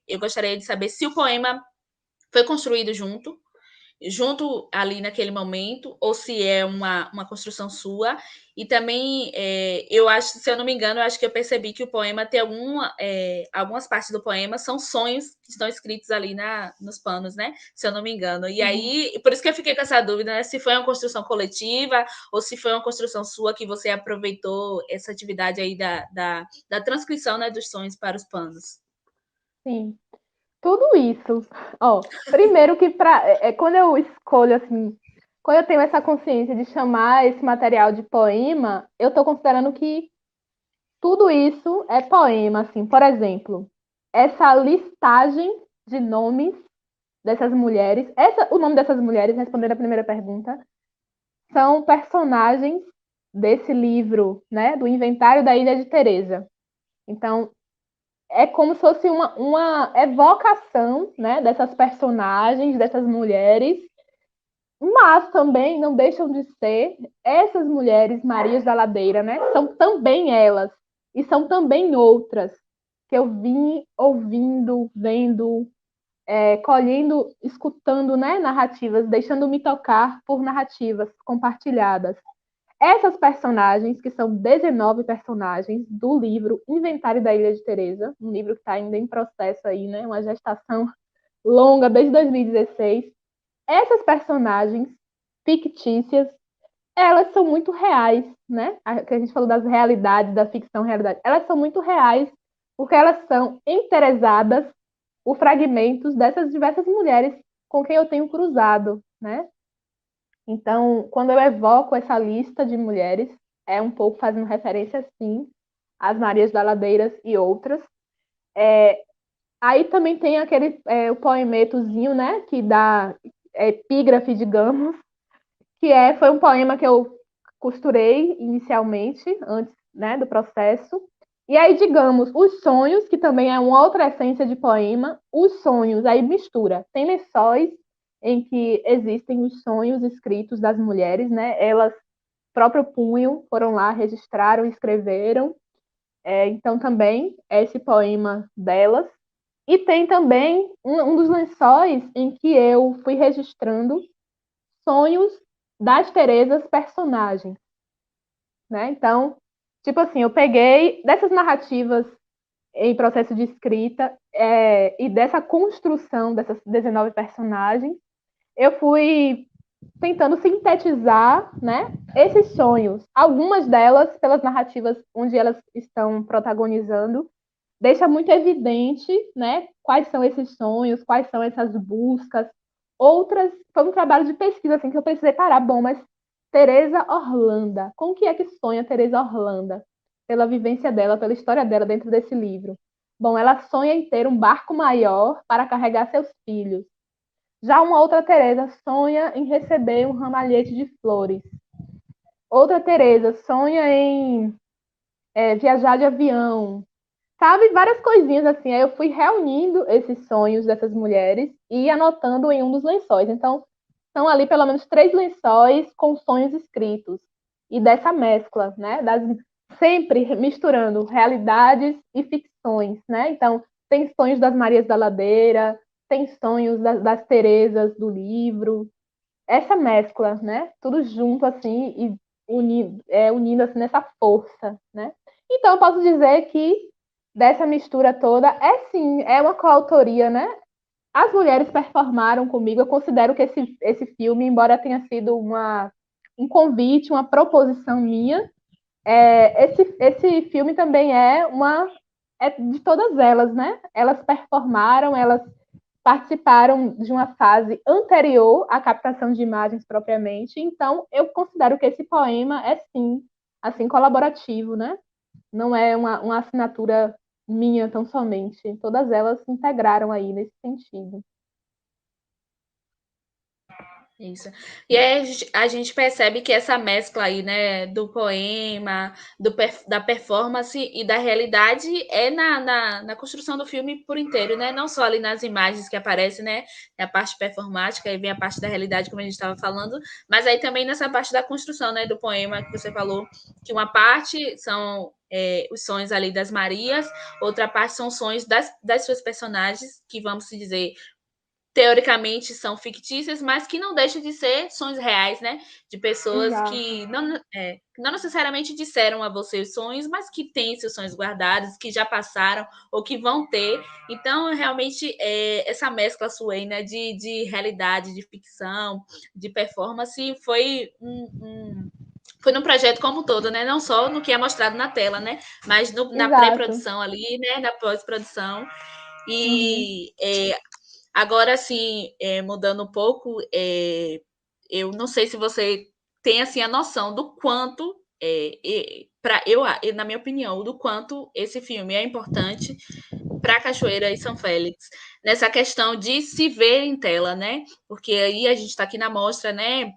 eu gostaria de saber se o poema foi construído junto ali naquele momento, ou se é uma construção sua. E também, eu acho, se eu não me engano, eu acho que eu percebi que o poema tem algumas partes do poema são sonhos que estão escritos ali nos panos, né? Se eu não me engano. E Uhum. aí, por isso que eu fiquei com essa dúvida, né? Se foi uma construção coletiva ou se foi uma construção sua que você aproveitou essa atividade aí da transcrição, né, dos sonhos para os panos. Sim. Tudo isso. Ó, primeiro que quando eu escolho assim, quando eu tenho essa consciência de chamar esse material de poema, eu estou considerando que tudo isso é poema, assim. Por exemplo, essa listagem de nomes dessas mulheres, o nome dessas mulheres, respondendo a primeira pergunta, são personagens desse livro, né, do Inventário da Ilha de Teresa. Então, é como se fosse uma evocação, né, dessas personagens, dessas mulheres, mas também não deixam de ser essas mulheres Marias da Ladeira, né? São também elas e são também outras que eu vim ouvindo, vendo, colhendo, escutando, né, narrativas, deixando-me tocar por narrativas compartilhadas. Essas personagens, que são 19 personagens do livro Inventário da Ilha de Teresa, um livro que está ainda em processo aí, né? Uma gestação longa desde 2016. Essas personagens fictícias, elas são muito reais, né? Que a gente falou das realidades, da ficção realidade. Elas são muito reais porque elas são enteresadas por fragmentos dessas diversas mulheres com quem eu tenho cruzado, né? Então, quando eu evoco essa lista de mulheres, é um pouco fazendo referência, sim, às Marias da Ladeiras e outras. Aí também tem o poemetozinho, né, que dá epígrafe, digamos, foi um poema que eu costurei inicialmente, antes, né, do processo. E aí, digamos, os sonhos, que também é uma outra essência de poema, os sonhos, aí mistura. Tem lençóis em que existem os sonhos escritos das mulheres, né? Elas, próprio punho, foram lá, registraram, escreveram. Então, também é esse poema delas. E tem também um dos lençóis em que eu fui registrando sonhos das Terezas personagens, né? Então, tipo assim, eu peguei dessas narrativas em processo de escrita e dessa construção dessas 19 personagens, eu fui tentando sintetizar, né, esses sonhos. Algumas delas, pelas narrativas onde elas estão protagonizando, deixa muito evidente, né, quais são esses sonhos, quais são essas buscas. Outras, foi um trabalho de pesquisa, assim, que eu precisei parar. Bom, mas Teresa Orlando, com o que é que sonha Teresa Orlando? Pela vivência dela, pela história dela dentro desse livro. Bom, ela sonha em ter um barco maior para carregar seus filhos. Já uma outra Teresa sonha em receber um ramalhete de flores. Outra Teresa sonha em viajar de avião. Sabe, várias coisinhas assim. Aí eu fui reunindo esses sonhos dessas mulheres e anotando em um dos lençóis. Então, são ali pelo menos 3 lençóis com sonhos escritos. E dessa mescla, né? Sempre misturando realidades e ficções, né? Então, tem sonhos das Marias da Ladeira, tem sonhos das Terezas do livro. Essa mescla, né? Tudo junto assim e unindo assim nessa força, né? Então, eu posso dizer que dessa mistura toda é sim, é uma coautoria, né? As mulheres performaram comigo. Eu considero que esse filme, embora tenha sido um convite, uma proposição minha, esse filme também é de todas elas, né? Elas performaram, elas participaram de uma fase anterior à captação de imagens propriamente. Então, eu considero que esse poema é sim, assim, colaborativo, né? Não é uma assinatura minha tão somente. Todas elas se integraram aí nesse sentido. Isso. E aí a gente percebe que essa mescla aí, né, do poema, da performance e da realidade é na construção do filme por inteiro, né? Não só ali nas imagens que aparecem, né? A parte performática e vem a parte da realidade, como a gente estava falando, mas aí também nessa parte da construção, né, do poema que você falou, que uma parte são os sonhos ali das Marias, outra parte são os sonhos das suas personagens, que vamos se dizer teoricamente são fictícias, mas que não deixam de ser sonhos reais, né? De pessoas Exato. que não necessariamente disseram a você os sonhos, mas que têm seus sonhos guardados, que já passaram ou que vão ter. Então, realmente, essa mescla sua aí, né, de realidade, de ficção, de performance, foi num projeto como um todo, né? Não só no que é mostrado na tela, né? Mas na Exato. pré-produção ali, né? Na pós-produção. Uhum. E agora, assim, mudando um pouco, eu não sei se você tem assim a noção do quanto, na minha opinião, do quanto esse filme é importante para Cachoeira e São Félix nessa questão de se ver em tela, né? Porque aí a gente está aqui na mostra, né?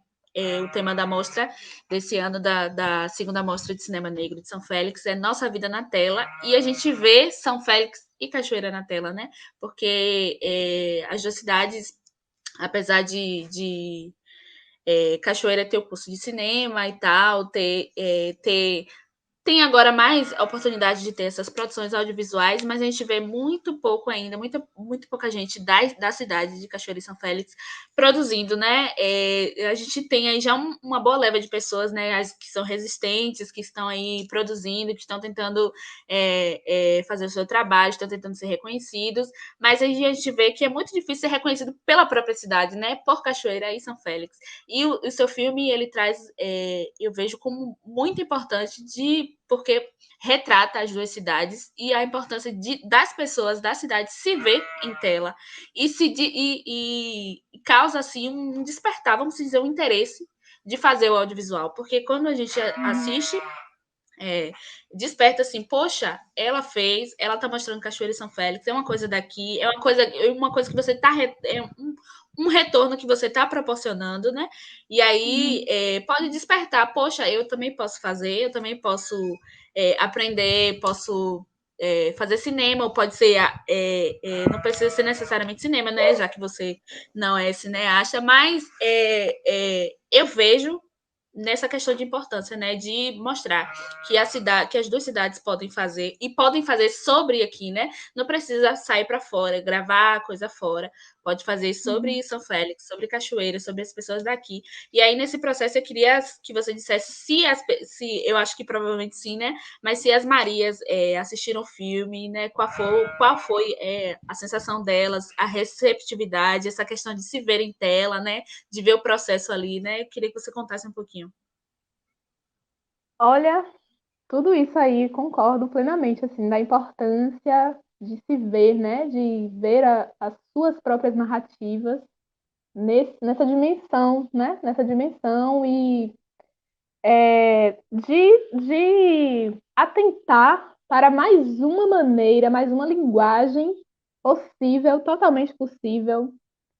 O tema da mostra desse ano da segunda mostra de cinema negro de São Félix é Nossa Vida na Tela, e a gente vê São Félix e Cachoeira na tela, né? Porque as duas cidades, apesar de Cachoeira ter o curso de cinema e tal, tem agora mais oportunidade de ter essas produções audiovisuais, mas a gente vê muito pouco ainda, muito pouca gente da cidade de Cachoeira e São Félix produzindo, né? A gente tem aí já uma boa leva de pessoas, né, que são resistentes, que estão aí produzindo, que estão tentando fazer o seu trabalho, estão tentando ser reconhecidos, mas aí a gente vê que é muito difícil ser reconhecido pela própria cidade, né? Por Cachoeira e São Félix. E o seu filme, ele traz, eu vejo como muito importante porque retrata as duas cidades e a importância das pessoas da cidade se ver em tela e causa assim um despertar, vamos dizer, um interesse de fazer o audiovisual, porque quando a gente Uhum. assiste desperta assim, poxa, ela tá mostrando Cachoeira e São Félix, é uma coisa daqui, é uma coisa que você tá, um retorno que você tá proporcionando, né? E aí Uhum. pode despertar, poxa, eu também posso fazer, eu também posso aprender, posso fazer cinema, ou pode ser, não precisa ser necessariamente cinema, né? Já que você não é cineasta, mas eu vejo nessa questão de importância, né, de mostrar que que as duas cidades podem fazer e podem fazer sobre aqui, né? Não precisa sair para fora, gravar coisa fora, pode fazer sobre São Félix, sobre Cachoeira, sobre as pessoas daqui. E aí nesse processo eu queria que você dissesse se eu acho que provavelmente sim, né? Mas se as Marias assistiram o filme, né? Qual foi a sensação delas, a receptividade, essa questão de se ver em tela, né? De ver o processo ali, né? Eu queria que você contasse um pouquinho. Olha, tudo isso aí concordo plenamente, assim, da importância de se ver, né? De ver as suas próprias narrativas nessa dimensão, né? Nessa dimensão e de atentar para mais uma maneira, mais uma linguagem possível, totalmente possível,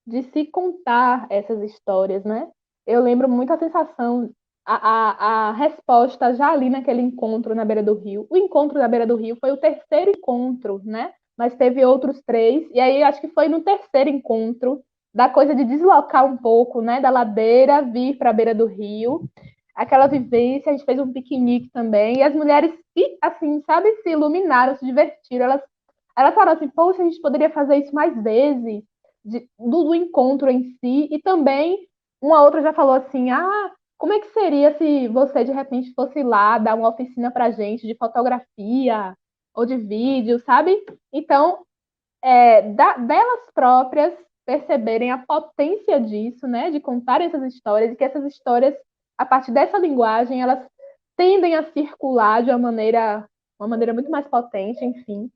de se contar essas histórias, né? Eu lembro muito a sensação, a resposta já ali naquele encontro na beira do rio. O encontro na beira do rio foi o terceiro encontro, né? Mas teve outros três, e aí acho que foi no terceiro encontro, da coisa de deslocar um pouco, né? Da ladeira, vir para a beira do rio. Aquela vivência, a gente fez um piquenique também, e as mulheres, assim, sabe, se iluminaram, se divertiram. Elas falaram assim, poxa, a gente poderia fazer isso mais vezes, do encontro em si, e também uma outra já falou assim, como é que seria se você de repente fosse lá dar uma oficina pra gente de fotografia ou de vídeo, sabe? Então, delas próprias perceberem a potência disso, né, de contar essas histórias, e que essas histórias, a partir dessa linguagem, elas tendem a circular de uma maneira muito mais potente, enfim,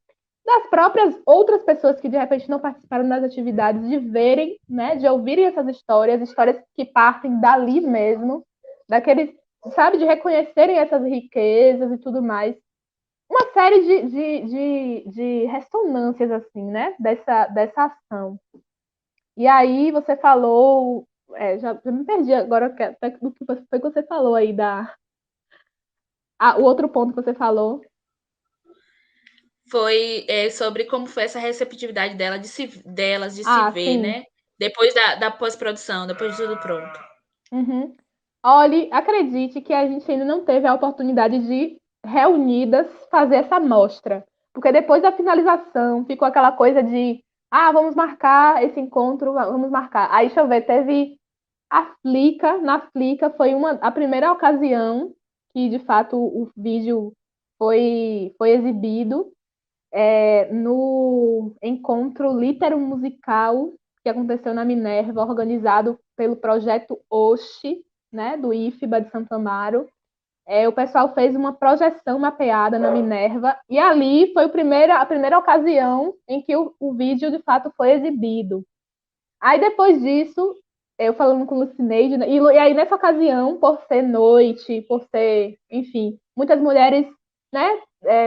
das próprias outras pessoas que de repente não participaram das atividades, de verem, né, de ouvirem essas histórias que partem dali mesmo, daqueles, sabe, de reconhecerem essas riquezas e tudo mais. Uma série de ressonâncias, assim, né, dessa ação. E aí você falou, já me perdi agora do que foi que você falou aí, o outro ponto que você falou. Foi sobre como foi essa receptividade delas de se ver, Sim. né? Depois da pós-produção, depois de tudo pronto. Uhum. Olhe, acredite que a gente ainda não teve a oportunidade de, reunidas, fazer essa amostra. Porque depois da finalização, ficou aquela coisa de, vamos marcar esse encontro, vamos marcar. Aí, deixa eu ver, teve na Flickr foi a primeira ocasião que, de fato, o vídeo foi exibido no encontro Litero Musical que aconteceu na Minerva, organizado pelo projeto Oxe, né, do IFBA de Santo Amaro. O pessoal fez uma projeção mapeada na Minerva, e ali foi a primeira ocasião em que o vídeo, de fato, foi exibido. Aí, depois disso, eu falando com o Lucineide, né, e aí, nessa ocasião, por ser noite, por ser, enfim, muitas mulheres, né,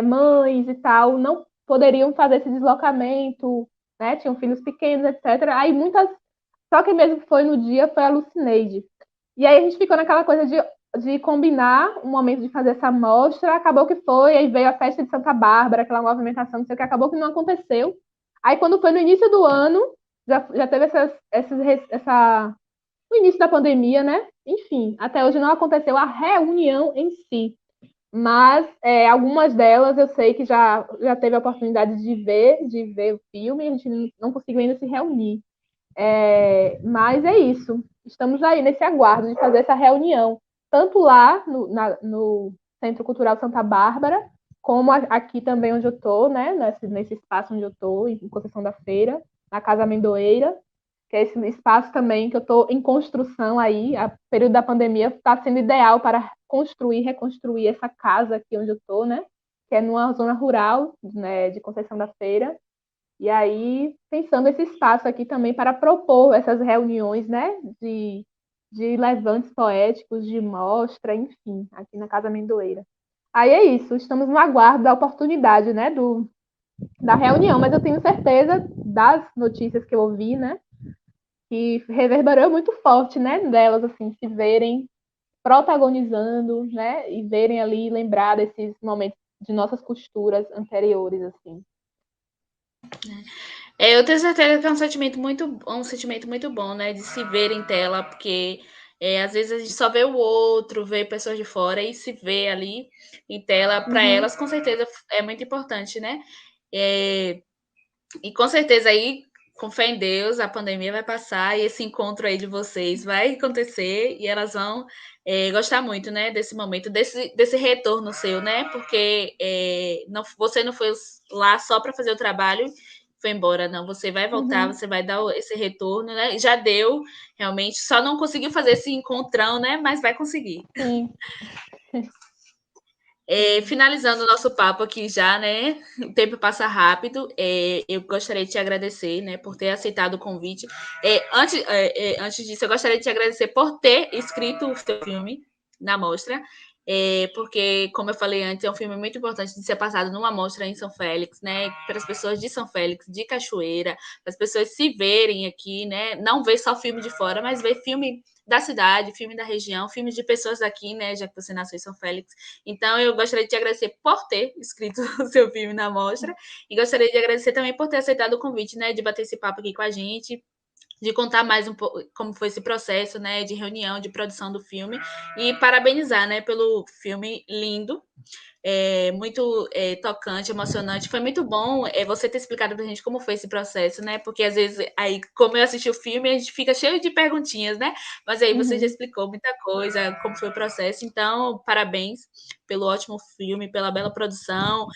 mães e tal, não poderiam fazer esse deslocamento, né, tinham filhos pequenos, etc. Aí, só que mesmo foi no dia, foi a Lucineide. E aí, a gente ficou naquela coisa de combinar um momento de fazer essa amostra, acabou que foi, aí veio a festa de Santa Bárbara, aquela movimentação, não sei o que, acabou que não aconteceu. Aí, quando foi no início do ano, já teve o início da pandemia, né? Enfim, até hoje não aconteceu a reunião em si. Mas algumas delas eu sei que já teve a oportunidade de ver o filme, a gente não conseguiu ainda se reunir. Mas é isso. Estamos aí nesse aguardo de fazer essa reunião, tanto lá no Centro Cultural Santa Bárbara, como aqui também onde eu estou, né? Nesse espaço onde eu estou, em Conceição da Feira, na Casa Amendoeira, que é esse espaço também que eu estou em construção aí. O período da pandemia está sendo ideal para reconstruir essa casa aqui onde eu estou, né? Que é numa zona rural, né, de Conceição da Feira. E aí, pensando esse espaço aqui também para propor essas reuniões, né, de levantes poéticos, de mostra, enfim, aqui na Casa Amendoeira. Aí é isso, estamos no aguardo da oportunidade, né, da reunião, mas eu tenho certeza das notícias que eu ouvi, né, que reverberou muito forte, né, delas, assim, se verem protagonizando, né, e verem ali, lembrar desses momentos de nossas costuras anteriores, assim. Eu tenho certeza que é um sentimento muito bom, né? De se ver em tela, porque Às vezes a gente só vê o outro, vê pessoas de fora e se vê ali em tela, para Uhum. elas, com certeza é muito importante, né? É, e com certeza aí, com fé em Deus, a pandemia vai passar e esse encontro aí de vocês vai acontecer e elas vão gostar muito, né, desse momento, desse retorno seu, né? Porque não, você não foi lá só para fazer o trabalho, foi embora, não. Você vai voltar, Uhum. você vai dar esse retorno, né? Já deu, realmente, só não conseguiu fazer esse encontrão, né? Mas vai conseguir. Sim. Finalizando o nosso papo aqui já, né? O tempo passa rápido. Eu gostaria de te agradecer, né, por ter aceitado o convite. Antes disso, eu gostaria de te agradecer por ter escrito o seu filme na mostra. Porque, como eu falei antes, é um filme muito importante de ser passado numa mostra em São Félix, né? Para as pessoas de São Félix, de Cachoeira, para as pessoas se verem aqui, né? Não ver só filme de fora, mas ver filme da cidade, filme da região, filmes de pessoas daqui, né? Já que você nasceu em São Félix. Então, eu gostaria de te agradecer por ter escrito o seu filme na mostra e gostaria de agradecer também por ter aceitado o convite, né, de bater esse papo aqui com a gente, de contar mais um pouco como foi esse processo, né, de reunião, de produção do filme e parabenizar, né, pelo filme lindo, muito tocante, emocionante. Foi muito bom você ter explicado pra gente como foi esse processo, né? Porque às vezes, aí, como eu assisti o filme, a gente fica cheio de perguntinhas, né? Mas aí você já Uhum. explicou muita coisa, como foi o processo. Então, parabéns pelo ótimo filme, pela bela produção,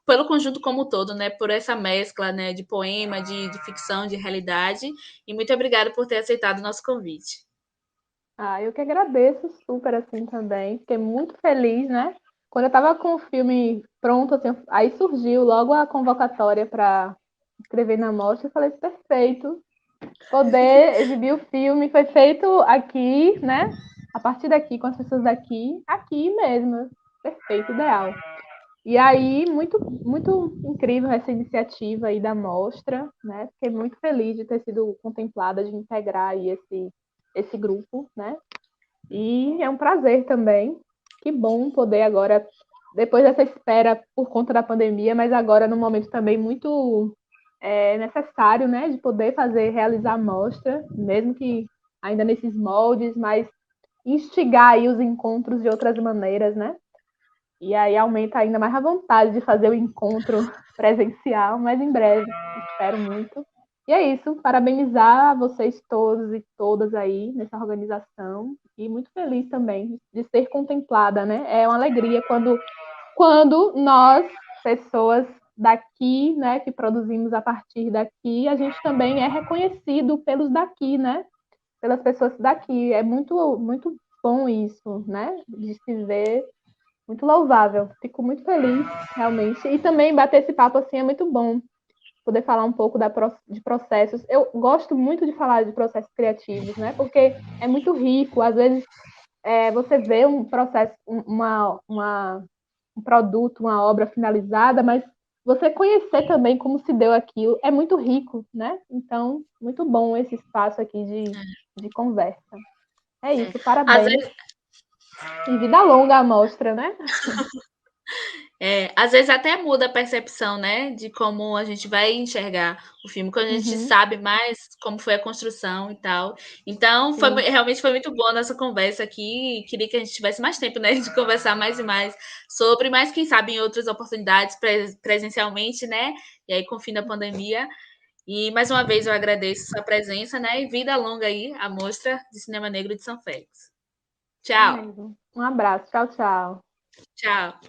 pelo conjunto como um todo, né? Por essa mescla, né? De poema, de ficção, de realidade. E muito obrigada por ter aceitado o nosso convite. Ah, eu que agradeço super assim também. Fiquei muito feliz, né? Quando eu estava com o filme pronto, assim, aí surgiu logo a convocatória para escrever na mostra. Eu falei, perfeito, poder exibir o filme foi feito aqui, né? A partir daqui, com as pessoas daqui, aqui mesmo. Perfeito, ideal. E aí, muito, muito incrível essa iniciativa aí da mostra, né? Fiquei muito feliz de ter sido contemplada, de integrar aí esse grupo, né? E é um prazer também. Que bom poder agora, depois dessa espera por conta da pandemia, mas agora num momento também muito necessário, né? De poder realizar a mostra, mesmo que ainda nesses moldes, mas instigar aí os encontros de outras maneiras, né? E aí aumenta ainda mais a vontade de fazer o encontro presencial, mas em breve, espero muito. E é isso, parabenizar vocês todos e todas aí nessa organização e muito feliz também de ser contemplada, né? É uma alegria quando nós, pessoas daqui, né, que produzimos a partir daqui, a gente também é reconhecido pelos daqui, né? Pelas pessoas daqui. É muito, muito bom isso, né? De se ver muito louvável. Fico muito feliz, realmente. E também bater esse papo assim é muito bom. Poder falar um pouco de processos. Eu gosto muito de falar de processos criativos, né? Porque é muito rico. Às vezes você vê um processo, um produto, uma obra finalizada, mas você conhecer também como se deu aquilo é muito rico, né? Então, muito bom esse espaço aqui de conversa. É É. isso, Às parabéns. vezes, E vida longa a mostra, né? às vezes até muda a percepção, né, de como a gente vai enxergar o filme, quando a gente Uhum, sabe mais como foi a construção e tal. Então, sim. realmente foi muito boa a nossa conversa aqui. E queria que a gente tivesse mais tempo, né, de conversar mais e mais sobre, mas quem sabe em outras oportunidades presencialmente, né? E aí, com o fim da pandemia. E mais uma vez eu agradeço sua presença, né? E vida longa aí à Mostra de Cinema Negro de São Félix. É Tchau, mesmo. Um abraço. Tchau, tchau. tchau.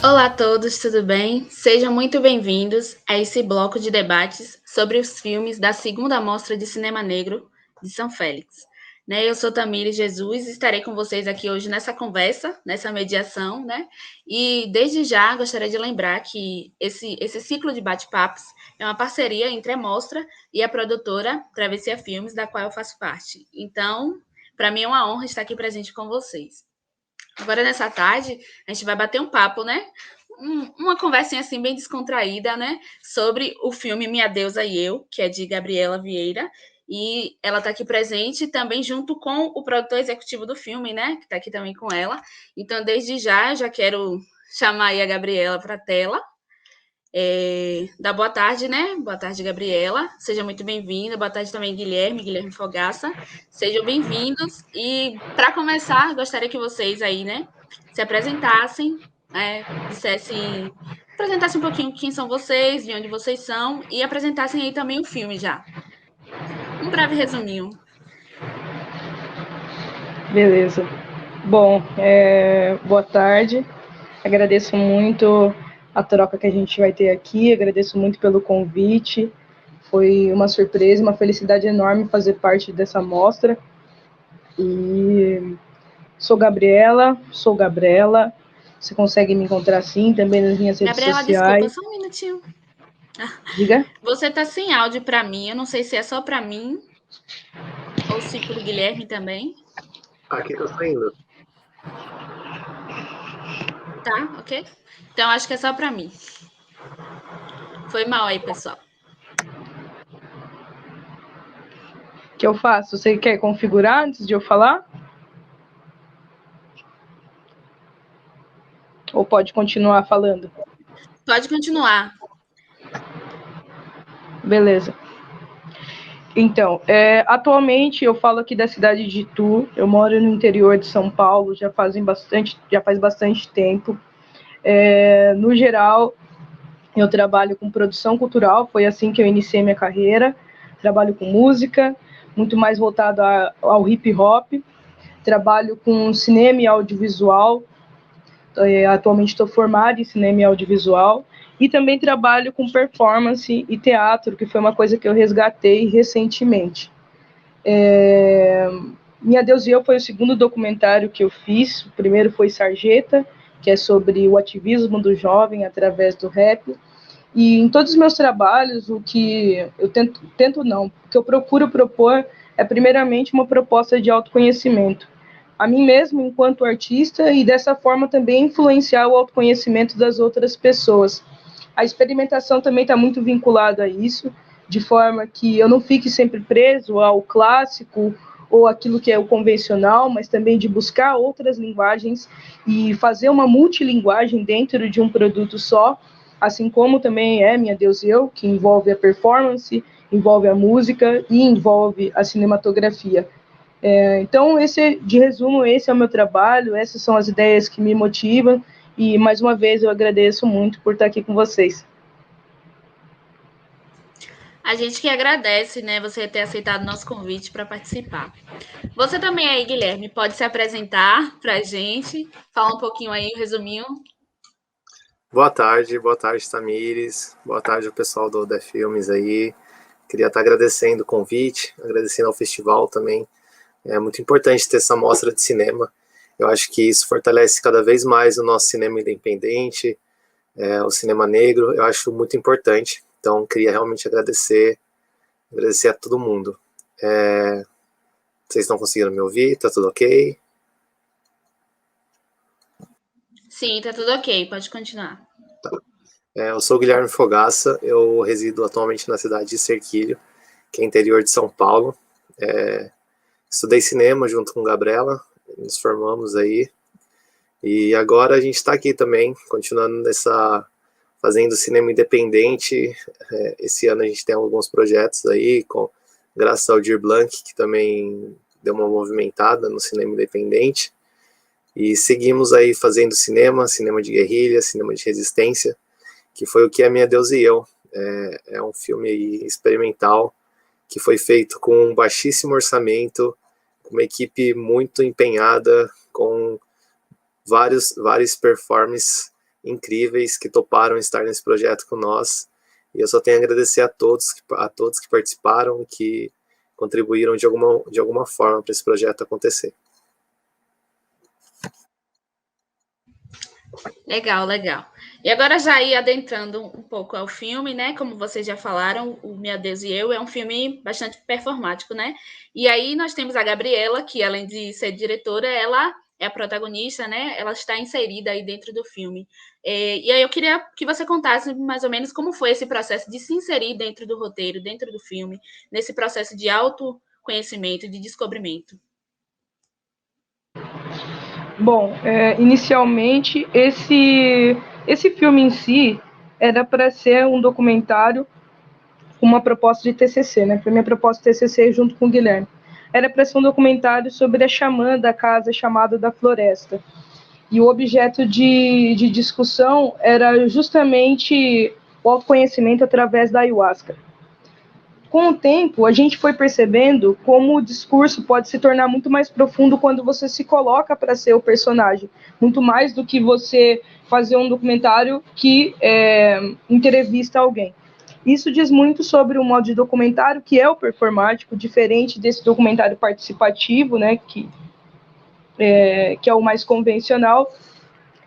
Olá a todos, tudo bem? Sejam muito bem-vindos a esse bloco de debates sobre os filmes da segunda Mostra de Cinema Negro de São Félix. Né, eu sou Tamires Jesus e estarei com vocês aqui hoje nessa conversa, nessa mediação, né? E desde já gostaria de lembrar que esse ciclo de bate-papos é uma parceria entre a Mostra e a produtora Travessia Filmes, da qual eu faço parte. Então, para mim é uma honra estar aqui presente com vocês. Agora, nessa tarde, a gente vai bater um papo, né? Uma conversinha assim bem descontraída, né? Sobre o filme Minha Deusa e Eu, que é de Gabriela Vieira. e ela está aqui presente também junto com o produtor executivo do filme, né, que está aqui também com ela. Então, desde já quero chamar aí a Gabriela para a tela. Dá boa tarde, né? Boa tarde, Gabriela. Seja muito bem-vinda. Boa tarde também, Guilherme Fogaça. Sejam bem-vindos. E, para começar, gostaria que vocês aí, né, se apresentassem, apresentassem um pouquinho quem são vocês, de onde vocês são, e apresentassem aí também o filme já. Um breve resuminho. Beleza. Bom, boa tarde. Agradeço muito a troca que a gente vai ter aqui, agradeço muito pelo convite. Foi uma surpresa, uma felicidade enorme fazer parte dessa mostra. E sou Gabriela. Você consegue me encontrar assim também nas minhas redes Gabriela, sociais. desculpa, só um minutinho. Diga. Você tá sem áudio para mim, eu não sei se é só para mim ou se para o Guilherme também. Aqui tá saindo. Tá, ok? Então acho que é só para mim. Foi mal aí, pessoal. O que eu faço? Você quer configurar antes de eu falar? Ou pode continuar falando? Pode continuar. Beleza. Então, atualmente eu falo aqui da cidade de Itu, eu moro no interior de São Paulo, já faz bastante tempo. No geral, eu trabalho com produção cultural, foi assim que eu iniciei minha carreira. Trabalho com música, muito mais voltado ao hip hop. Trabalho com cinema e audiovisual. Atualmente estou formada em cinema e audiovisual. E também trabalho com performance e teatro, que foi uma coisa que eu resgatei recentemente. Minha Deus e Eu foi o segundo documentário que eu fiz. O primeiro foi Sarjeta, que é sobre o ativismo do jovem através do rap. E em todos os meus trabalhos, o que eu o que eu procuro propor é primeiramente uma proposta de autoconhecimento. A mim mesmo, enquanto artista, e dessa forma também influenciar o autoconhecimento das outras pessoas. A experimentação também está muito vinculada a isso, de forma que eu não fique sempre preso ao clássico ou aquilo que é o convencional, mas também de buscar outras linguagens e fazer uma multilinguagem dentro de um produto só, assim como também Minha Deus e Eu, que envolve a performance, envolve a música e envolve a cinematografia. Então, de resumo, esse é o meu trabalho, essas são as ideias que me motivam, e mais uma vez eu agradeço muito por estar aqui com vocês. A gente que agradece, né, você ter aceitado o nosso convite para participar. Você também aí, Guilherme, pode se apresentar para a gente, falar um pouquinho aí, um resuminho. Boa tarde, Tamires. Boa tarde ao pessoal do The Filmes aí. Queria estar agradecendo o convite, agradecendo ao festival também. É muito importante ter essa mostra de cinema. Eu acho que isso fortalece cada vez mais o nosso cinema independente, o cinema negro. Eu acho muito importante. Então, queria realmente agradecer a todo mundo. Vocês estão conseguindo me ouvir? Tá tudo ok? Sim, tá tudo ok, pode continuar. Tá. Eu sou o Guilherme Fogaça, eu resido atualmente na cidade de Serquilho, que é interior de São Paulo. Estudei cinema junto com Gabriela, nos formamos aí, e agora a gente está aqui também, continuando fazendo cinema independente. Esse ano a gente tem alguns projetos aí, graças ao Dir Blanc, que também deu uma movimentada no cinema independente, e seguimos aí fazendo cinema de guerrilha, cinema de resistência, que foi o que é Minha Deus e Eu. É um filme aí experimental, que foi feito com um baixíssimo orçamento, com uma equipe muito empenhada, com vários performances incríveis que toparam estar nesse projeto com nós. E eu só tenho a agradecer a todos que participaram e que contribuíram de alguma forma para esse projeto acontecer. Legal, legal. E agora já ir adentrando um pouco ao filme, né? Como vocês já falaram, o Minha Deus e Eu é um filme bastante performático, né? E aí nós temos a Gabriela, que além de ser diretora, ela é a protagonista, né? Ela está inserida aí dentro do filme. E aí eu queria que você contasse mais ou menos como foi esse processo de se inserir dentro do roteiro, dentro do filme, nesse processo de autoconhecimento, de descobrimento. Bom, inicialmente, esse filme em si era para ser um documentário com uma proposta de TCC, né? Foi minha proposta de TCC junto com o Guilherme. Era para ser um documentário sobre a xamã da casa chamada da Floresta. E o objeto de discussão era justamente o autoconhecimento através da ayahuasca. Com o tempo, a gente foi percebendo como o discurso pode se tornar muito mais profundo quando você se coloca para ser o personagem, muito mais do que você fazer um documentário que entrevista alguém. Isso diz muito sobre o modo de documentário, que é o performático, diferente desse documentário participativo, né, que é o mais convencional.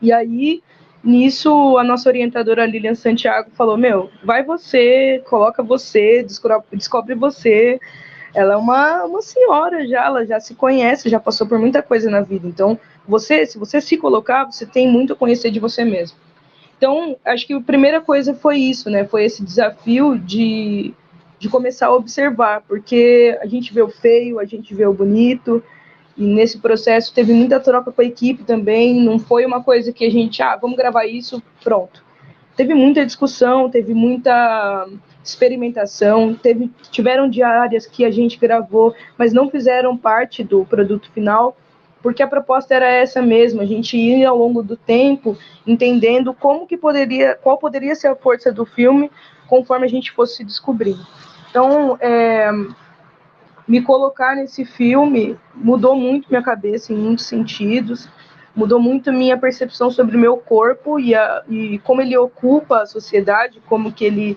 E aí, nisso, a nossa orientadora Lilian Santiago falou, vai você, coloca você, descobre você. Ela é uma senhora já, ela já se conhece, já passou por muita coisa na vida. Então, se você se colocar, você tem muito a conhecer de você mesmo. Então, acho que a primeira coisa foi isso, né? Foi esse desafio de começar a observar, porque a gente vê o feio, a gente vê o bonito, e nesse processo teve muita troca com a equipe também, não foi uma coisa que a gente, vamos gravar isso, pronto. Teve muita discussão, teve muita experimentação, tiveram diárias que a gente gravou, mas não fizeram parte do produto final, porque a proposta era essa mesmo, a gente ia ao longo do tempo entendendo qual poderia ser a força do filme conforme a gente fosse se descobrindo. Então, me colocar nesse filme mudou muito minha cabeça em muitos sentidos, mudou muito minha percepção sobre o meu corpo e como ele ocupa a sociedade, como que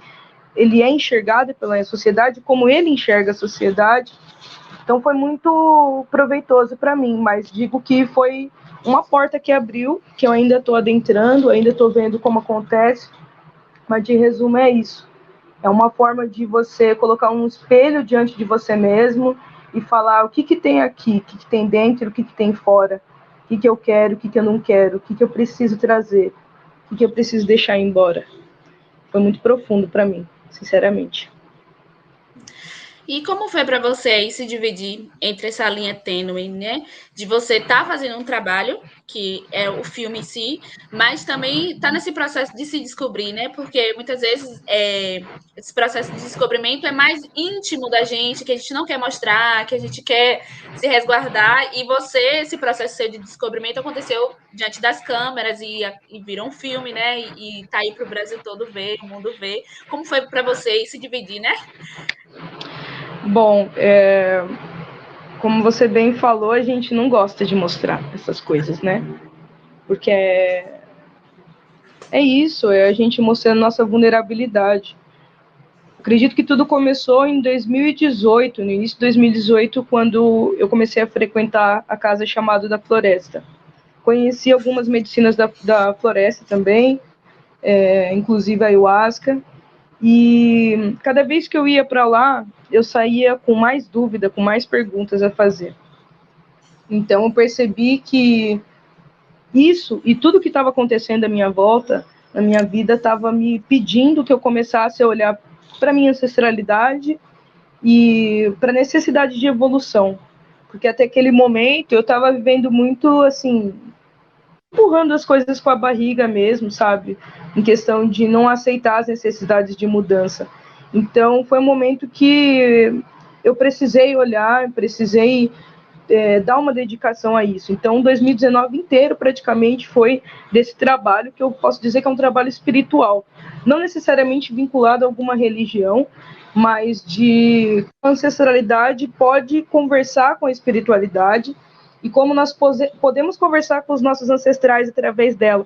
ele é enxergado pela sociedade, como ele enxerga a sociedade. Então foi muito proveitoso para mim, mas digo que foi uma porta que abriu, que eu ainda estou adentrando, ainda estou vendo como acontece, mas de resumo é isso. É uma forma de você colocar um espelho diante de você mesmo e falar o que tem aqui, o que tem dentro, o que tem fora, o que eu quero, o que eu não quero, o que eu preciso trazer, o que eu preciso deixar embora. Foi muito profundo para mim, sinceramente. E como foi para você aí se dividir entre essa linha tênue, né? De você estar fazendo um trabalho, que é o filme em si, mas também estar nesse processo de se descobrir, né? Porque muitas vezes esse processo de descobrimento é mais íntimo da gente, que a gente não quer mostrar, que a gente quer se resguardar. E esse processo seu de descobrimento aconteceu diante das câmeras e virou um filme, né? E tá aí para o Brasil todo ver, o mundo ver. Como foi para você se dividir, né? Bom, como você bem falou, a gente não gosta de mostrar essas coisas, né? Porque é isso, é a gente mostrando nossa vulnerabilidade. Acredito que tudo começou em 2018, no início de 2018, quando eu comecei a frequentar a casa chamada da Floresta. Conheci algumas medicinas da floresta também, inclusive a ayahuasca. E cada vez que eu ia para lá, eu saía com mais dúvida, com mais perguntas a fazer. Então eu percebi que isso e tudo que estava acontecendo à minha volta, na minha vida, estava me pedindo que eu começasse a olhar para a minha ancestralidade e para a necessidade de evolução. Porque até aquele momento eu estava vivendo muito assim, empurrando as coisas com a barriga mesmo, sabe? Em questão de não aceitar as necessidades de mudança. Então, foi um momento que eu precisei olhar, precisei dar uma dedicação a isso. Então, 2019 inteiro, praticamente, foi desse trabalho, que eu posso dizer que é um trabalho espiritual. Não necessariamente vinculado a alguma religião, mas de ancestralidade pode conversar com a espiritualidade, e como nós podemos conversar com os nossos ancestrais através dela.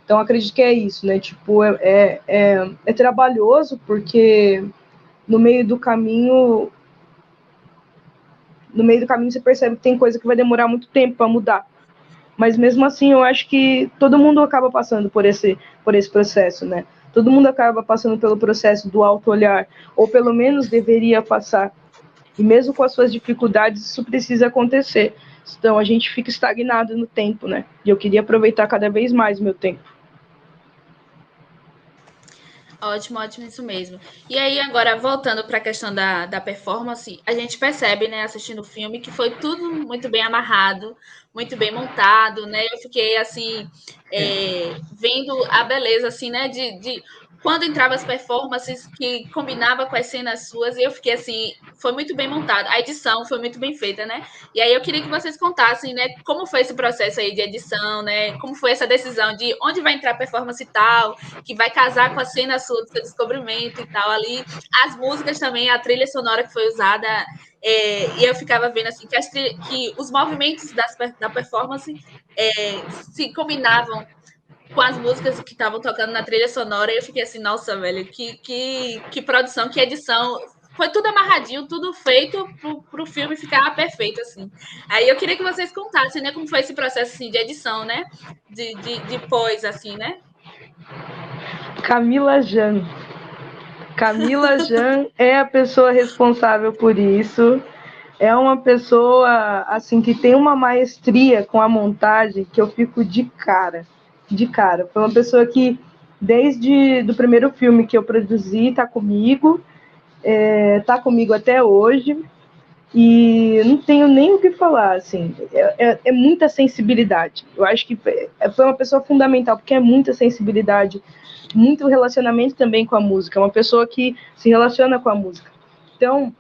Então, acredito que é isso, né? Tipo, é trabalhoso, porque no meio do caminho você percebe que tem coisa que vai demorar muito tempo para mudar. Mas mesmo assim, eu acho que todo mundo acaba passando por esse processo, né? Todo mundo acaba passando pelo processo do auto-olhar, ou pelo menos deveria passar. E mesmo com as suas dificuldades, isso precisa acontecer. Então a gente fica estagnado no tempo, né? E eu queria aproveitar cada vez mais o meu tempo. Ótimo, ótimo, isso mesmo. E aí, agora, voltando para a questão da performance, a gente percebe, né, assistindo o filme, que foi tudo muito bem amarrado, muito bem montado, né? Eu fiquei, assim, vendo a beleza, assim, né, de quando entrava as performances que combinava com as cenas suas, e eu fiquei, assim, foi muito bem montado. A edição foi muito bem feita, né? E aí eu queria que vocês contassem, né, como foi esse processo aí de edição, né? Como foi essa decisão de onde vai entrar a performance e tal, que vai casar com a cena sua do seu descobrimento e tal ali. As músicas também, a trilha sonora que foi usada, e eu ficava vendo assim que os movimentos da performance se combinavam com as músicas que estavam tocando na trilha sonora, e eu fiquei assim, nossa, velho, que produção, que edição. Foi tudo amarradinho, tudo feito pro filme ficar perfeito, assim. Aí eu queria que vocês contassem, né, como foi esse processo, assim, de edição, né, de pós, assim, né? Camila Jan. Camila Jan é a pessoa responsável por isso. É uma pessoa assim que tem uma maestria com a montagem que eu fico de cara, de cara. Foi uma pessoa que desde do primeiro filme que eu produzi está comigo até hoje. E não tenho nem o que falar, assim, é muita sensibilidade. Eu acho que foi uma pessoa fundamental, porque é muita sensibilidade, muito relacionamento também com a música, é uma pessoa que se relaciona com a música. Então,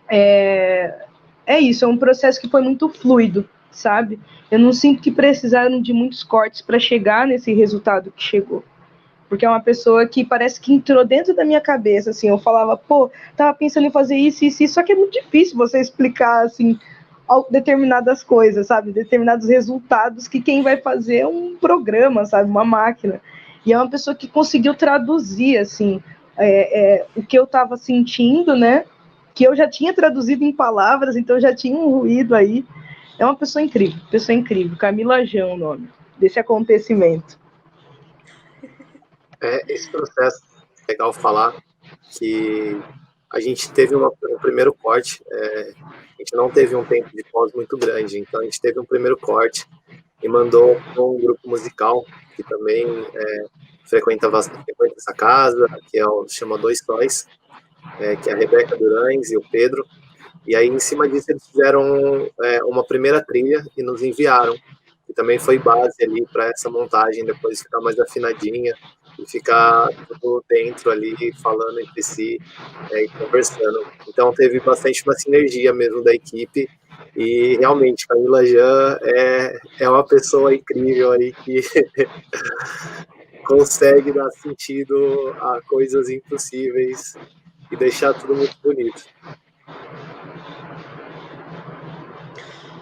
é isso, é um processo que foi muito fluido, sabe? Eu não sinto que precisaram de muitos cortes para chegar nesse resultado que chegou. Porque é uma pessoa que parece que entrou dentro da minha cabeça, assim, eu falava, pô, tava pensando em fazer isso, só que é muito difícil você explicar, assim, determinadas coisas, sabe, determinados resultados que quem vai fazer é um programa, sabe, uma máquina. E é uma pessoa que conseguiu traduzir, assim, o que eu tava sentindo, né, que eu já tinha traduzido em palavras, então já tinha um ruído aí. É uma pessoa incrível, Camila Jão, o nome desse acontecimento. Esse processo, é legal falar que a gente teve um primeiro corte, a gente não teve um tempo de pós muito grande, então a gente teve um primeiro corte e mandou para um grupo musical que também frequenta essa casa, que chama Dois Sóis, que é a Rebeca Durães e o Pedro, e aí em cima disso eles fizeram uma primeira trilha e nos enviaram, que também foi base ali para essa montagem depois ficar mais afinadinha e ficar tudo dentro ali, falando entre si e conversando. Então teve bastante uma sinergia mesmo da equipe, e realmente Camila Jan é uma pessoa incrível aí que consegue dar sentido a coisas impossíveis e deixar tudo muito bonito.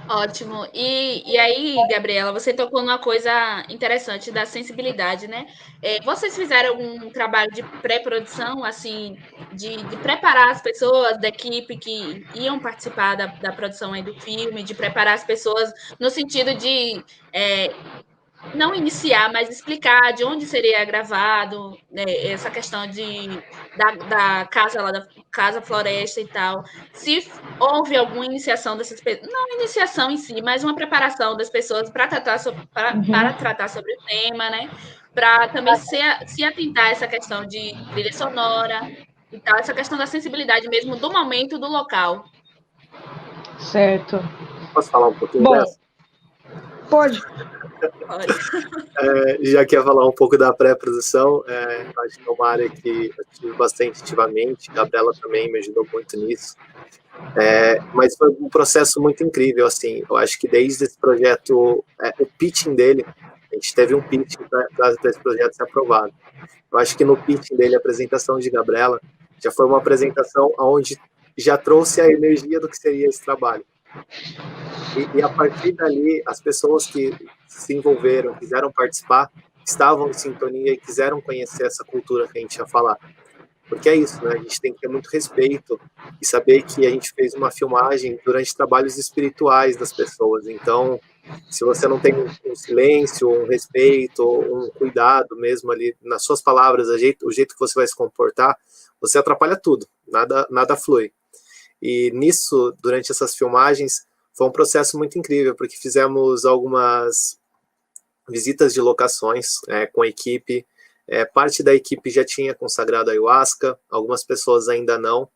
Ótimo. E aí, Gabriela, você tocou numa coisa interessante da sensibilidade, né? Vocês fizeram algum trabalho de pré-produção, assim, de preparar as pessoas da equipe que iam participar da produção aí do filme, de preparar as pessoas no sentido de não iniciar, mas explicar de onde seria gravado, né, essa questão da casa lá, da casa floresta e tal. Se houve alguma iniciação dessas pessoas, não iniciação em si, mas uma preparação das pessoas para tratar sobre o tema, né? Para também se atentar a essa questão de trilha sonora e tal, essa questão da sensibilidade mesmo do momento do local. Certo. Posso falar um pouquinho dessa? Pode. Já que ia falar um pouco da pré-produção, acho que é uma área que eu tive bastante ativamente, a Gabriela também me ajudou muito nisso, mas foi um processo muito incrível, assim, eu acho que desde esse projeto, o pitching dele, a gente teve um pitching para esse projeto ser aprovado. Eu acho que no pitching dele, a apresentação de Gabriela, já foi uma apresentação onde já trouxe a energia do que seria esse trabalho. E a partir dali, as pessoas que se envolveram, quiseram participar, estavam em sintonia e quiseram conhecer essa cultura que a gente ia falar. Porque é isso, né? A gente tem que ter muito respeito e saber que a gente fez uma filmagem durante trabalhos espirituais das pessoas. Então, se você não tem um silêncio, um respeito, um cuidado mesmo ali nas suas palavras, o jeito que você vai se comportar, você atrapalha tudo, nada flui. E nisso, durante essas filmagens, foi um processo muito incrível, porque fizemos algumas visitas de locações com a equipe. Parte da equipe já tinha consagrado a ayahuasca, algumas pessoas ainda não.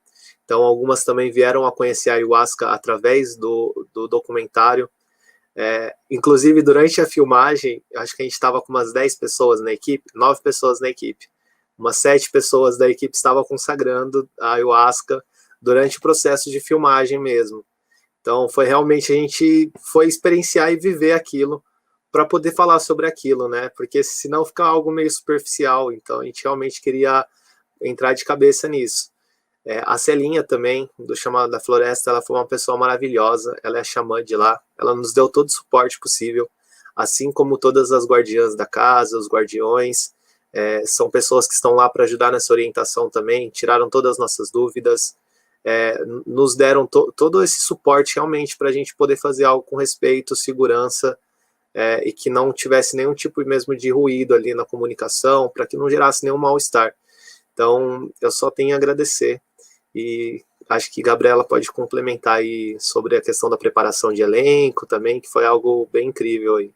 Então, algumas também vieram a conhecer a ayahuasca através do documentário. Inclusive, durante a filmagem, acho que a gente estava com umas 10 pessoas na equipe, 9 pessoas na equipe. Umas 7 pessoas da equipe estavam consagrando a ayahuasca durante o processo de filmagem mesmo. Então, foi realmente, a gente foi experienciar e viver aquilo para poder falar sobre aquilo, né? Porque senão fica algo meio superficial. Então, a gente realmente queria entrar de cabeça nisso. A Celinha também, do Chamado da Floresta, ela foi uma pessoa maravilhosa, ela é a xamã de lá, ela nos deu todo o suporte possível, assim como todas as guardiãs da casa, os guardiões, são pessoas que estão lá para ajudar nessa orientação também, tiraram todas as nossas dúvidas, nos deram todo esse suporte realmente para a gente poder fazer algo com respeito, segurança, e que não tivesse nenhum tipo mesmo de ruído ali na comunicação, para que não gerasse nenhum mal-estar. Então, eu só tenho a agradecer. E acho que Gabriela pode complementar aí sobre a questão da preparação de elenco também, que foi algo bem incrível aí.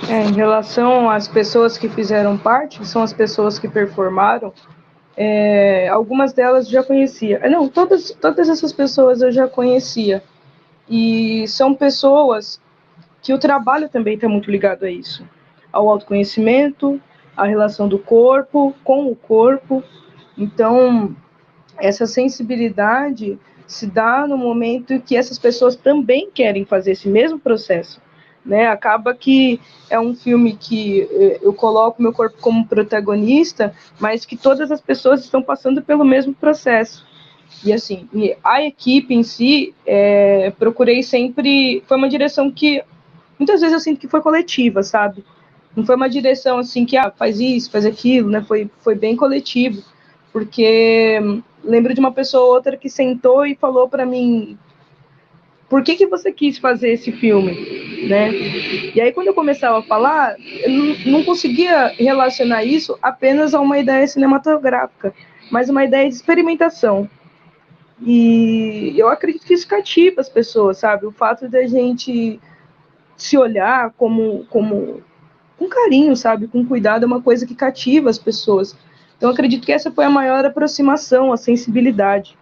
Em relação às pessoas que fizeram parte, que são as pessoas que performaram, algumas delas eu já conhecia. Não, todas essas pessoas eu já conhecia. E são pessoas que o trabalho também está muito ligado a isso, ao autoconhecimento, à relação do corpo com o corpo. Então, essa sensibilidade se dá no momento que essas pessoas também querem fazer esse mesmo processo, né? Acaba que é um filme que eu coloco meu corpo como protagonista, mas que todas as pessoas estão passando pelo mesmo processo. E assim, a equipe em si, procurei sempre, foi uma direção que muitas vezes eu sinto que foi coletiva, sabe? Não foi uma direção assim que faz isso, faz aquilo, né? Foi bem coletivo, porque lembro de uma pessoa ou outra que sentou e falou para mim: por que você quis fazer esse filme, né? E aí quando eu começava a falar, eu não conseguia relacionar isso apenas a uma ideia cinematográfica, mas uma ideia de experimentação. E eu acredito que isso cativa as pessoas, sabe? O fato da gente se olhar como com carinho, sabe? Com cuidado, é uma coisa que cativa as pessoas. Então, eu acredito que essa foi a maior aproximação, a sensibilidade.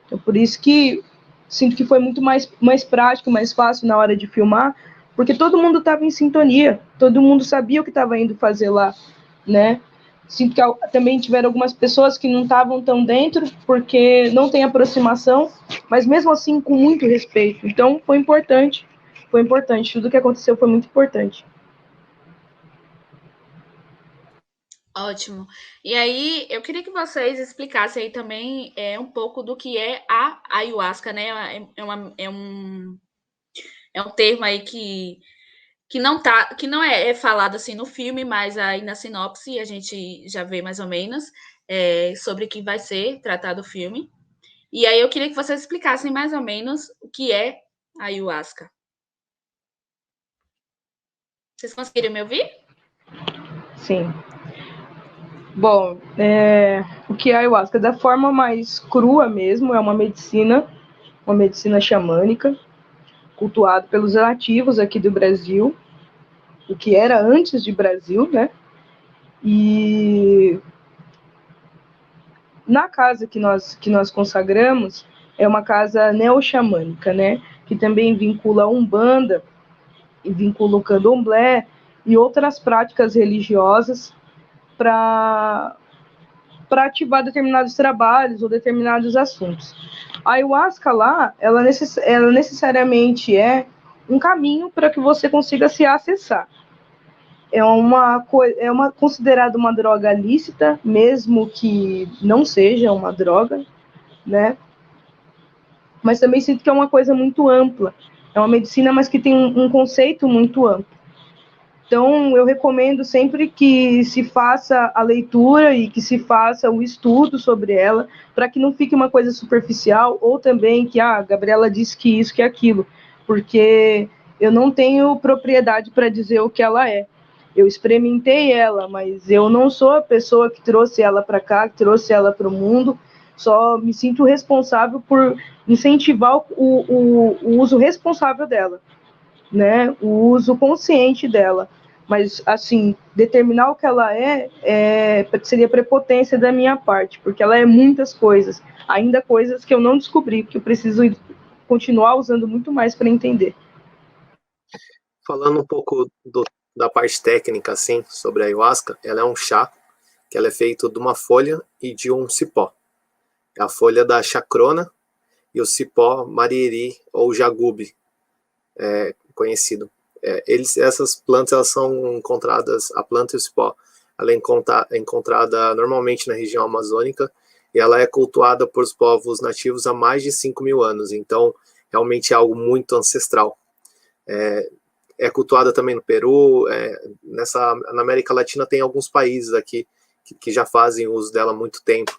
Então, por isso que sinto que foi muito mais prático, mais fácil na hora de filmar, porque todo mundo estava em sintonia, todo mundo sabia o que estava indo fazer lá, né? Sinto que também tiveram algumas pessoas que não estavam tão dentro, porque não tem aproximação, mas mesmo assim com muito respeito. Então, foi importante, tudo que aconteceu foi muito importante. Ótimo. E aí, eu queria que vocês explicassem aí também um pouco do que é a ayahuasca, né? É um termo aí que não é falado assim no filme, mas aí na sinopse a gente já vê mais ou menos sobre o que vai ser tratado o filme. E aí eu queria que vocês explicassem mais ou menos o que é a ayahuasca. Vocês conseguiram me ouvir? Sim. Bom, o que é a ayahuasca? Da forma mais crua mesmo, é uma medicina xamânica, cultuada pelos nativos aqui do Brasil, o que era antes de Brasil, né? E na casa que nós consagramos, é uma casa neo-xamânica, né? Que também vincula a Umbanda, e vincula o Candomblé e outras práticas religiosas para ativar determinados trabalhos ou determinados assuntos. A ayahuasca lá, ela necessariamente é um caminho para que você consiga se acessar. É considerada uma droga lícita, mesmo que não seja uma droga, né? Mas também sinto que é uma coisa muito ampla. É uma medicina, mas que tem um conceito muito amplo. Então, eu recomendo sempre que se faça a leitura e que se faça o estudo sobre ela, para que não fique uma coisa superficial, ou também que, a Gabriela disse que isso, que aquilo, porque eu não tenho propriedade para dizer o que ela é. Eu experimentei ela, mas eu não sou a pessoa que trouxe ela para cá, que trouxe ela para o mundo, Só me sinto responsável por incentivar o uso responsável dela, né? O uso consciente dela. Mas, assim, determinar o que ela seria prepotência da minha parte, porque ela é muitas coisas, ainda coisas que eu não descobri, que eu preciso continuar usando muito mais para entender. Falando um pouco da parte técnica, assim, sobre a ayahuasca, ela é um chá que ela é feito de uma folha e de um cipó. É a folha da chacrona e o cipó mariri ou jagube, conhecido. Essas plantas elas são encontradas, a planta e o cipó, ela é encontrada normalmente na região amazônica e ela é cultuada por os povos nativos há mais de 5.000 anos, então realmente é algo muito ancestral. É cultuada também no Peru, na América Latina tem alguns países aqui que já fazem uso dela há muito tempo,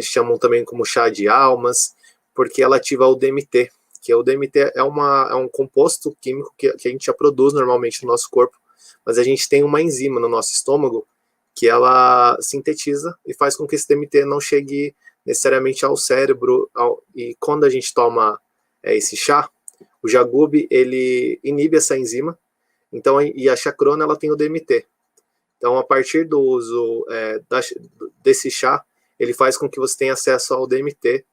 chamam também como chá de almas, porque ela ativa o DMT, que o DMT é um composto químico que a gente já produz normalmente no nosso corpo, mas a gente tem uma enzima no nosso estômago que ela sintetiza e faz com que esse DMT não chegue necessariamente ao cérebro, e quando a gente toma esse chá, o jagube, ele inibe essa enzima, então, e a chacrona, ela tem o DMT. Então, a partir do uso desse chá, ele faz com que você tenha acesso ao DMT,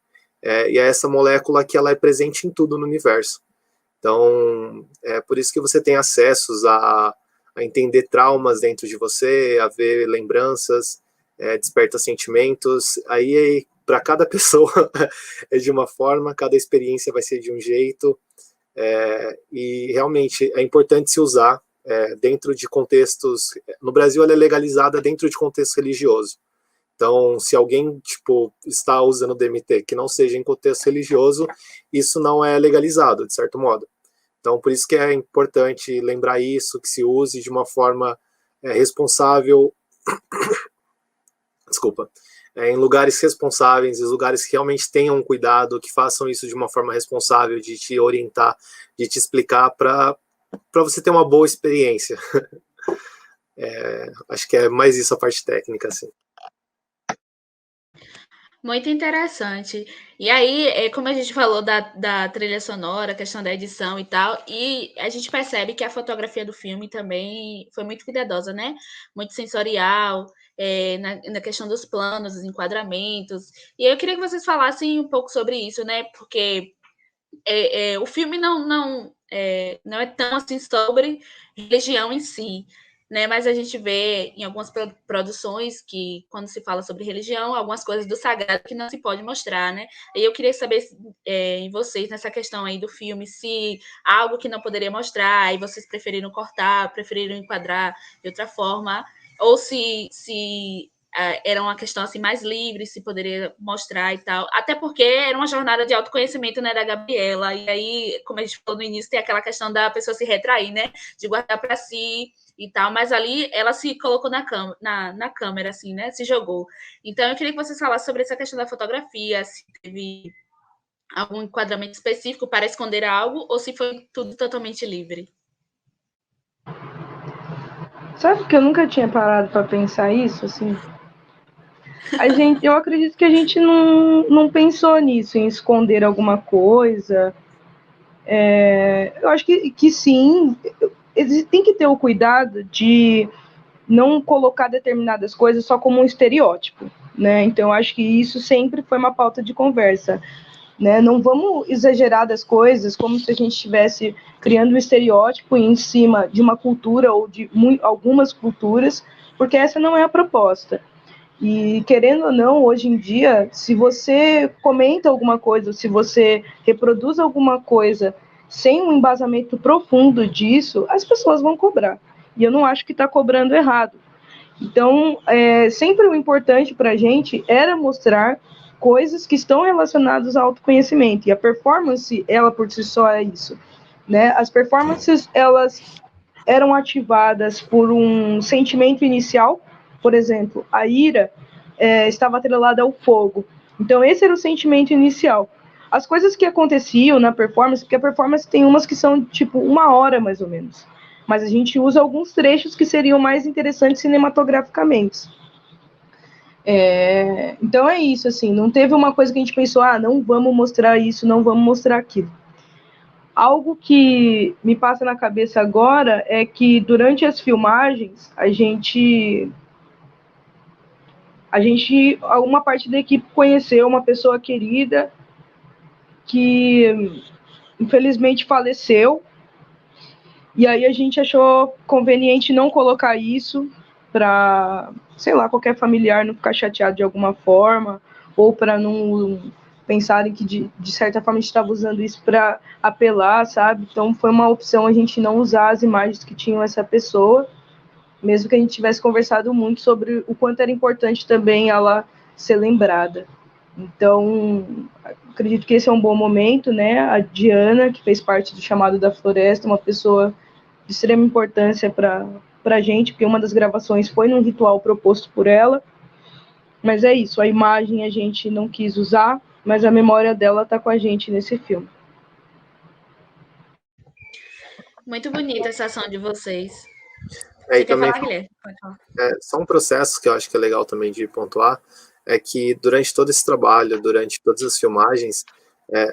e é essa molécula que ela é presente em tudo no universo. Então, é por isso que você tem acessos a entender traumas dentro de você, a ver lembranças, desperta sentimentos. Aí, para cada pessoa, é de uma forma, cada experiência vai ser de um jeito. E realmente é importante se usar dentro de contextos. No Brasil, ela é legalizada dentro de contexto religioso. Então, se alguém está usando DMT que não seja em contexto religioso, isso não é legalizado, de certo modo. Então, por isso que é importante lembrar isso, que se use de uma forma responsável, desculpa, em lugares responsáveis, em lugares que realmente tenham cuidado, que façam isso de uma forma responsável, de te orientar, de te explicar para você ter uma boa experiência. Acho que é mais isso a parte técnica, assim. Muito interessante. E aí, como a gente falou da trilha sonora, questão da edição e tal, e a gente percebe que a fotografia do filme também foi muito cuidadosa, né? Muito sensorial, na questão dos planos, dos enquadramentos. E eu queria que vocês falassem um pouco sobre isso, né? Porque o filme não é tão assim sobre religião em si, né? Mas a gente vê em algumas produções que, quando se fala sobre religião, algumas coisas do sagrado que não se pode mostrar, né? E eu queria saber em vocês, nessa questão aí do filme, se há algo que não poderia mostrar e vocês preferiram cortar, preferiram enquadrar de outra forma, ou se era uma questão assim mais livre, se poderia mostrar e tal, até porque era uma jornada de autoconhecimento, né, da Gabriela, e aí, como a gente falou no início, tem aquela questão da pessoa se retrair, né, de guardar para si e tal, mas ali ela se colocou na câmera, assim, né, se jogou. Então eu queria que vocês falassem sobre essa questão da fotografia, se teve algum enquadramento específico para esconder algo, ou se foi tudo totalmente livre. Sabe que eu nunca tinha parado para pensar isso, assim? Eu acredito que a gente não pensou nisso, em esconder alguma coisa. Eu acho que sim, tem que ter o cuidado de não colocar determinadas coisas só como um estereótipo, né? Então, eu acho que isso sempre foi uma pauta de conversa, né? Não vamos exagerar das coisas como se a gente estivesse criando um estereótipo em cima de uma cultura ou de algumas culturas, porque essa não é a proposta. E, querendo ou não, hoje em dia, se você comenta alguma coisa, se você reproduz alguma coisa sem um embasamento profundo disso, as pessoas vão cobrar. E eu não acho que está cobrando errado. Então, sempre o importante para a gente era mostrar coisas que estão relacionadas ao autoconhecimento. E a performance, ela por si só é isso, né? As performances, elas eram ativadas por um sentimento inicial. Por exemplo, a ira estava atrelada ao fogo. Então, esse era o sentimento inicial. As coisas que aconteciam na performance, porque a performance tem umas que são tipo 1 hora mais ou menos, mas a gente usa alguns trechos que seriam mais interessantes cinematograficamente. Então é isso, assim, não teve uma coisa que a gente pensou, não vamos mostrar isso, não vamos mostrar aquilo. Algo que me passa na cabeça agora é que durante as filmagens, alguma parte da equipe conheceu uma pessoa querida que infelizmente faleceu, e aí a gente achou conveniente não colocar isso para, sei lá, qualquer familiar não ficar chateado de alguma forma, ou para não pensarem que de certa forma a gente estava usando isso para apelar, sabe? Então foi uma opção a gente não usar as imagens que tinham essa pessoa, mesmo que a gente tivesse conversado muito sobre o quanto era importante também ela ser lembrada. Então, acredito que esse é um bom momento, né? A Diana, que fez parte do Chamado da Floresta, uma pessoa de extrema importância para a gente, porque uma das gravações foi num ritual proposto por ela. Mas é isso, a imagem a gente não quis usar, mas a memória dela está com a gente nesse filme. Muito bonita essa ação de vocês. E Você quer também falar, Guilherme? Pode falar. só um processo que eu acho que é legal também de pontuar, é que durante todo esse trabalho, durante todas as filmagens,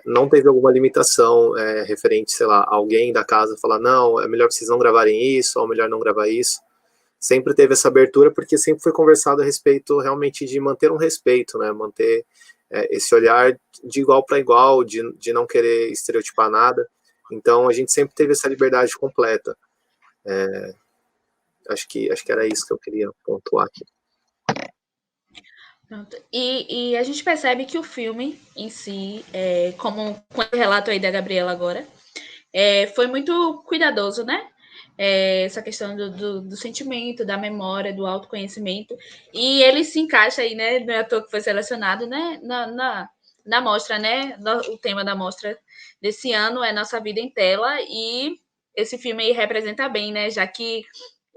não teve alguma limitação referente, sei lá, alguém da casa falar, não, é melhor vocês não gravarem isso, ou melhor não gravar isso. Sempre teve essa abertura, porque sempre foi conversado a respeito realmente de manter um respeito, né, manter esse olhar de igual para igual, de não querer estereotipar nada. Então, a gente sempre teve essa liberdade completa. Acho que era isso que eu queria pontuar aqui. Pronto. E a gente percebe que o filme em si, como com o relato aí da Gabriela agora, foi muito cuidadoso, né? Essa questão do sentimento, da memória, do autoconhecimento. E ele se encaixa aí, né? Não é à toa que foi selecionado, né? Na mostra, né? O tema da mostra desse ano é Nossa Vida em Tela. E esse filme aí representa bem, né? Já que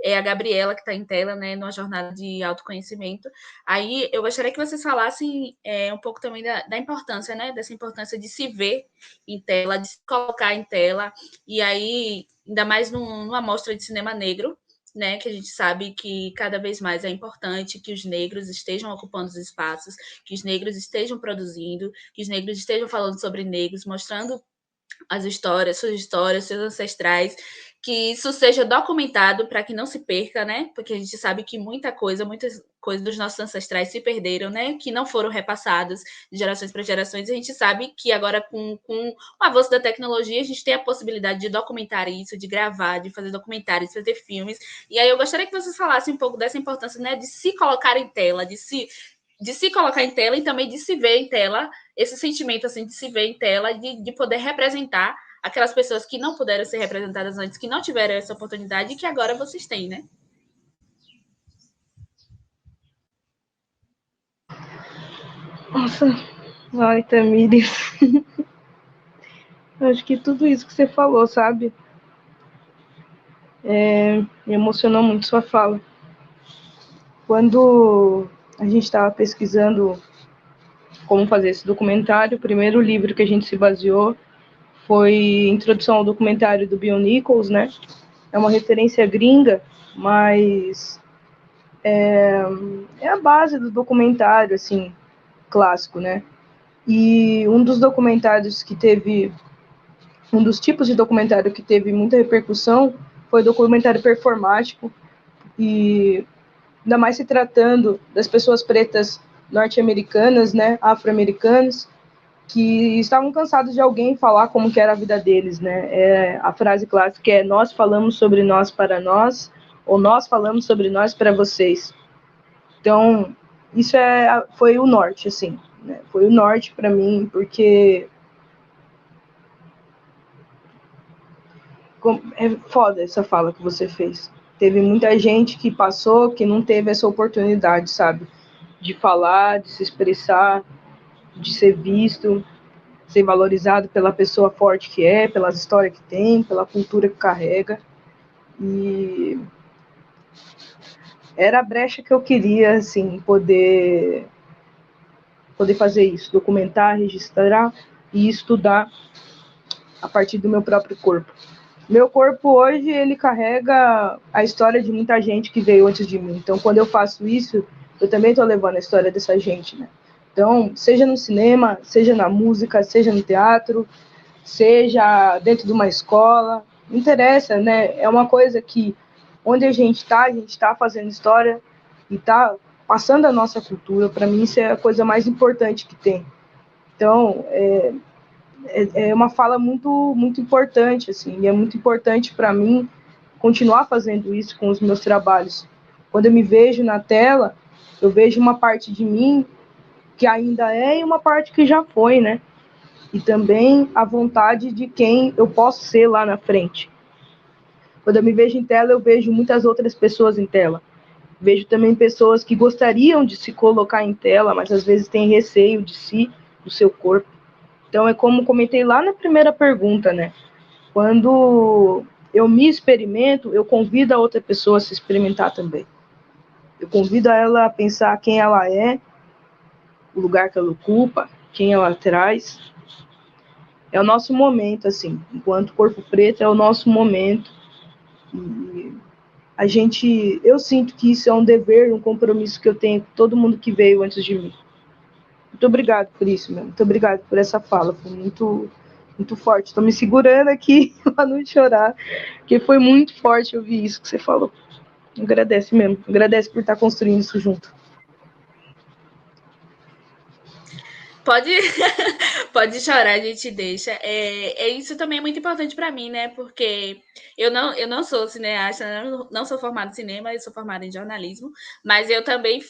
é a Gabriela que está em tela, né, numa jornada de autoconhecimento. Aí eu gostaria que vocês falassem um pouco também da importância, né, dessa importância de se ver em tela, de se colocar em tela, e aí, ainda mais numa mostra de cinema negro, né, que a gente sabe que cada vez mais é importante que os negros estejam ocupando os espaços, que os negros estejam produzindo, que os negros estejam falando sobre negros, mostrando as histórias, seus ancestrais, que isso seja documentado para que não se perca, né? Porque a gente sabe que muitas coisas dos nossos ancestrais se perderam, né? Que não foram repassadas de gerações para gerações. A gente sabe que agora, com o avanço da tecnologia, a gente tem a possibilidade de documentar isso, de gravar, de fazer documentários, de fazer filmes. E aí eu gostaria que vocês falassem um pouco dessa importância, né? De se colocar em tela, de se colocar em tela e também de se ver em tela, esse sentimento assim de se ver em tela, de poder representar aquelas pessoas que não puderam ser representadas antes, que não tiveram essa oportunidade e que agora vocês têm, né? Nossa, ai, Tamires. Acho que tudo isso que você falou, sabe? Me emocionou muito sua fala. Quando a gente estava pesquisando como fazer esse documentário, o primeiro livro que a gente se baseou foi Introdução ao Documentário do Bill Nichols, né? É uma referência gringa, mas é a base do documentário, assim, clássico, né? E um dos tipos de documentário que teve muita repercussão foi o documentário performático, e ainda mais se tratando das pessoas pretas norte-americanas, né, afro-americanas, que estavam cansados de alguém falar como que era a vida deles, né? A frase clássica é: nós falamos sobre nós para nós, ou nós falamos sobre nós para vocês. Então, isso foi o norte, assim, né? Foi o norte para mim, porque é foda essa fala que você fez. Teve muita gente que passou que não teve essa oportunidade, sabe? De falar, de se expressar, de ser visto, ser valorizado pela pessoa forte que é, pelas histórias que tem, pela cultura que carrega. E era a brecha que eu queria, assim, poder fazer isso, documentar, registrar e estudar a partir do meu próprio corpo. Meu corpo hoje, ele carrega a história de muita gente que veio antes de mim. Então, quando eu faço isso, eu também estou levando a história dessa gente, né? Então, seja no cinema, seja na música, seja no teatro, seja dentro de uma escola, não interessa, né? É uma coisa que, onde a gente está fazendo história e está passando a nossa cultura. Para mim, isso é a coisa mais importante que tem. Então, é uma fala muito, muito importante, assim, e é muito importante para mim continuar fazendo isso com os meus trabalhos. Quando eu me vejo na tela, eu vejo uma parte de mim que ainda é e uma parte que já foi, né? E também a vontade de quem eu posso ser lá na frente. Quando eu me vejo em tela, eu vejo muitas outras pessoas em tela. Vejo também pessoas que gostariam de se colocar em tela, mas às vezes têm receio de si, do seu corpo. Então é como comentei lá na primeira pergunta, né? Quando eu me experimento, eu convido a outra pessoa a se experimentar também. Eu convido ela a pensar quem ela é, o lugar que ela ocupa, quem ela traz. É o nosso momento, assim, enquanto corpo preto, é o nosso momento. E eu sinto que isso é um dever, um compromisso que eu tenho com todo mundo que veio antes de mim. Muito obrigado por isso, meu. Muito obrigado por essa fala, foi muito, muito forte. Estou me segurando aqui para não chorar, porque foi muito forte ouvir isso que você falou. Agradece mesmo, agradece por estar construindo isso junto. Pode, pode chorar, a gente deixa. Isso também é muito importante para mim, né? Porque eu não sou cineasta, não sou formada em cinema, eu sou formada em jornalismo, mas eu também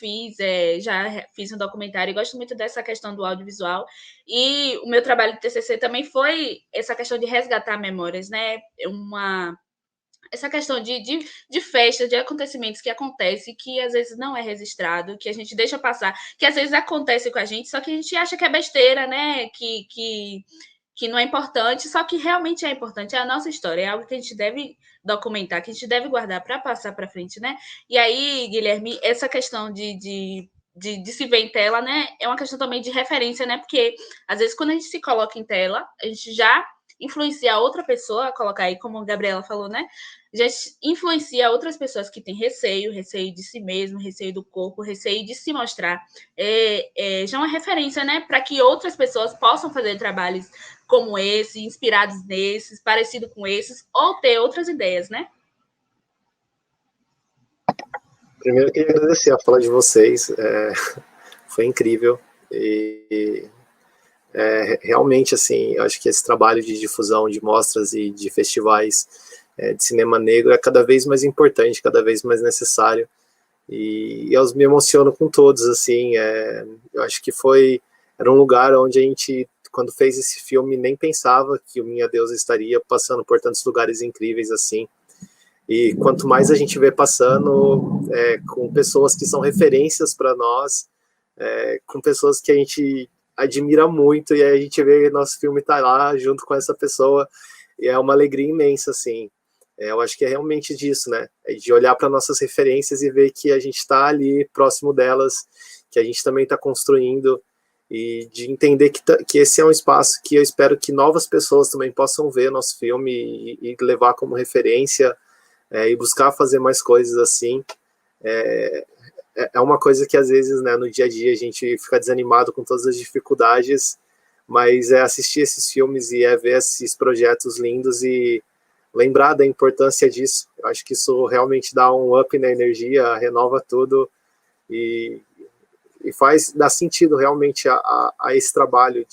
já fiz um documentário e gosto muito dessa questão do audiovisual. E o meu trabalho de TCC também foi essa questão de resgatar memórias, né? Essa questão de festa, de acontecimentos que acontecem, que às vezes não é registrado, que a gente deixa passar, que às vezes acontece com a gente, só que a gente acha que é besteira, né? Que não é importante, só que realmente é importante, é a nossa história, é algo que a gente deve documentar, que a gente deve guardar para passar para frente, né? E aí, Guilherme, essa questão de se ver em tela, né? É uma questão também de referência, né? Porque às vezes quando a gente se coloca em tela, a gente já influencia outra pessoa a colocar aí, como a Gabriela falou, né? Já influencia outras pessoas que têm receio de si mesmo, receio do corpo, receio de se mostrar. Já é uma referência, né? Para que outras pessoas possam fazer trabalhos como esse, inspirados nesses, parecido com esses, ou ter outras ideias, né? Primeiro, eu queria agradecer a fala de vocês, foi incrível, e realmente, assim, eu acho que esse trabalho de difusão de mostras e de festivais de cinema negro é cada vez mais importante, cada vez mais necessário, e eu me emociono com todos, assim, eu acho que era um lugar onde a gente, quando fez esse filme, nem pensava que o Minha Deusa estaria passando por tantos lugares incríveis assim. E quanto mais a gente vê passando com pessoas que são referências para nós, com pessoas que a gente admira muito, e aí a gente vê nosso filme tá lá junto com essa pessoa, e é uma alegria imensa, assim. Eu acho que é realmente disso, né? É de olhar para nossas referências e ver que a gente está ali próximo delas, que a gente também está construindo, e de entender que esse é um espaço que eu espero que novas pessoas também possam ver nosso filme e levar como referência, e buscar fazer mais coisas assim. É uma coisa que às vezes, né, no dia a dia a gente fica desanimado com todas as dificuldades, mas é assistir esses filmes e ver esses projetos lindos e lembrar da importância disso. Eu acho que isso realmente dá um up na energia, renova tudo e dá sentido realmente a esse trabalho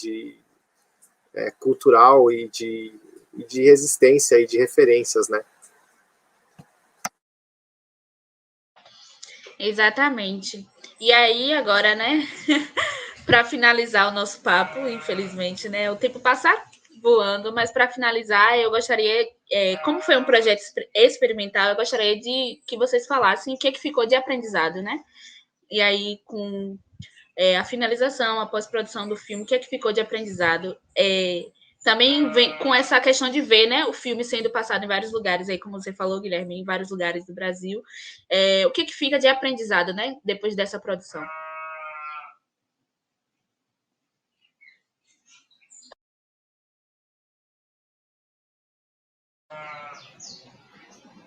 cultural e de resistência e de referências, né? Exatamente. E aí, agora, né? Para finalizar o nosso papo, infelizmente, né? O tempo passa voando, mas para finalizar, eu gostaria, como foi um projeto experimental, eu gostaria de que vocês falassem o que ficou de aprendizado, né? E aí, com a finalização, a pós-produção do filme, o que ficou de aprendizado? Também vem com essa questão de ver, né, o filme sendo passado em vários lugares, aí, como você falou, Guilherme, em vários lugares do Brasil. O que fica de aprendizado, né, depois dessa produção?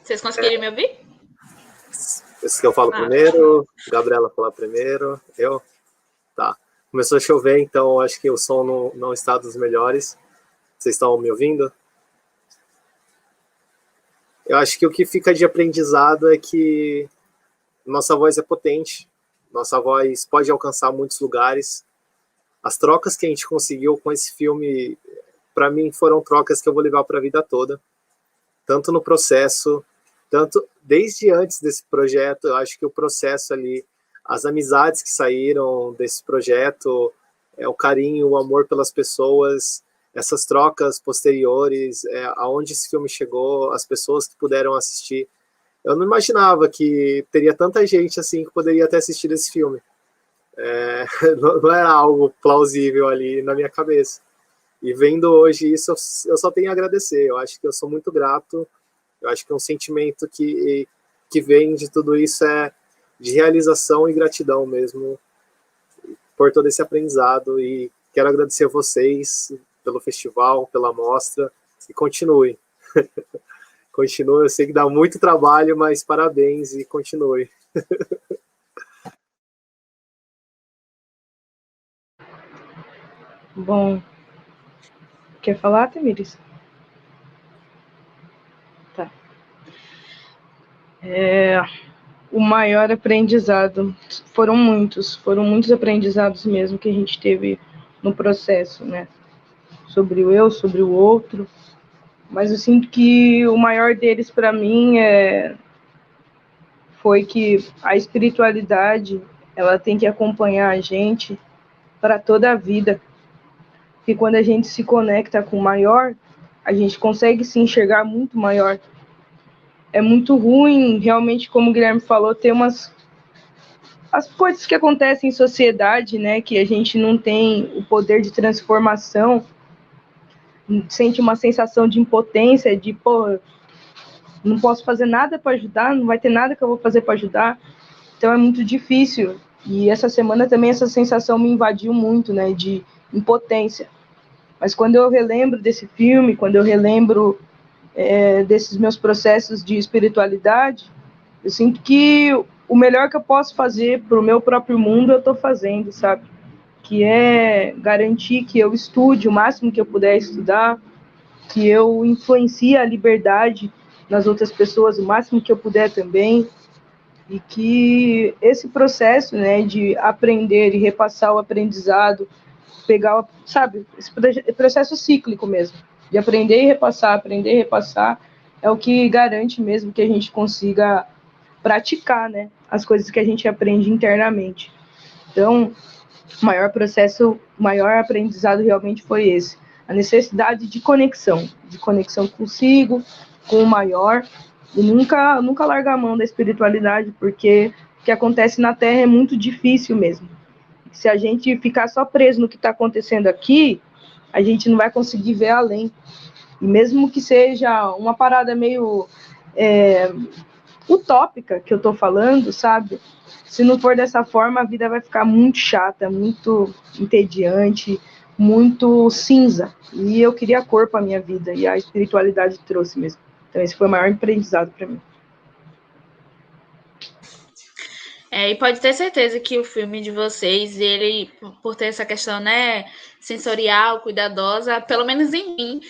Vocês conseguiram me ouvir? Esse que eu falo primeiro, Gabriela falar primeiro, eu? Tá. Começou a chover, então acho que o som não está dos melhores. Vocês estão me ouvindo? Eu acho que o que fica de aprendizado é que nossa voz é potente, nossa voz pode alcançar muitos lugares. As trocas que a gente conseguiu com esse filme, para mim, foram trocas que eu vou levar para a vida toda. Tanto no processo, tanto desde antes desse projeto, eu acho que o processo ali, as amizades que saíram desse projeto, o carinho, o amor pelas pessoas, essas trocas posteriores, aonde esse filme chegou, as pessoas que puderam assistir. Eu não imaginava que teria tanta gente assim que poderia ter assistido esse filme. Não era algo plausível ali na minha cabeça. E vendo hoje isso, eu só tenho a agradecer. Eu acho que eu sou muito grato. Eu acho que um sentimento que vem de tudo isso é de realização e gratidão mesmo por todo esse aprendizado. E quero agradecer a vocês pelo festival, pela mostra. E continue. Continue. Eu sei que dá muito trabalho, mas parabéns e continue. Bom, quer falar, Tamires? Tá. O maior aprendizado, foram muitos aprendizados mesmo que a gente teve no processo, né? Sobre o eu, sobre o outro. Mas eu sinto que o maior deles para mim foi que a espiritualidade, ela tem que acompanhar a gente para toda a vida. E quando a gente se conecta com o maior, a gente consegue se enxergar muito maior. É muito ruim, realmente, como o Guilherme falou, ter as coisas que acontecem em sociedade, né, que a gente não tem o poder de transformação, sente uma sensação de impotência, de, pô, não posso fazer nada para ajudar, não vai ter nada que eu vou fazer para ajudar. Então é muito difícil. E essa semana também essa sensação me invadiu muito, né, de impotência. Mas quando eu relembro desse filme, quando eu relembro desses meus processos de espiritualidade, eu sinto que o melhor que eu posso fazer para o meu próprio mundo eu estou fazendo, sabe? Que é garantir que eu estude o máximo que eu puder estudar, que eu influencie a liberdade nas outras pessoas o máximo que eu puder também, e que esse processo, né, de aprender e repassar o aprendizado, pegar, sabe, esse processo cíclico mesmo, de aprender e repassar, é o que garante mesmo que a gente consiga praticar, né, as coisas que a gente aprende internamente. Então, o maior aprendizado realmente foi esse, a necessidade de conexão consigo, com o maior, e nunca largar a mão da espiritualidade, porque o que acontece na Terra é muito difícil mesmo. Se a gente ficar só preso no que está acontecendo aqui, a gente não vai conseguir ver além. E mesmo que seja uma parada meio utópica que eu estou falando, sabe? Se não for dessa forma, a vida vai ficar muito chata, muito entediante, muito cinza. E eu queria cor para a minha vida, e a espiritualidade trouxe mesmo. Então esse foi o maior aprendizado para mim. E pode ter certeza que o filme de vocês, ele, por ter essa questão, né, sensorial, cuidadosa, pelo menos em mim,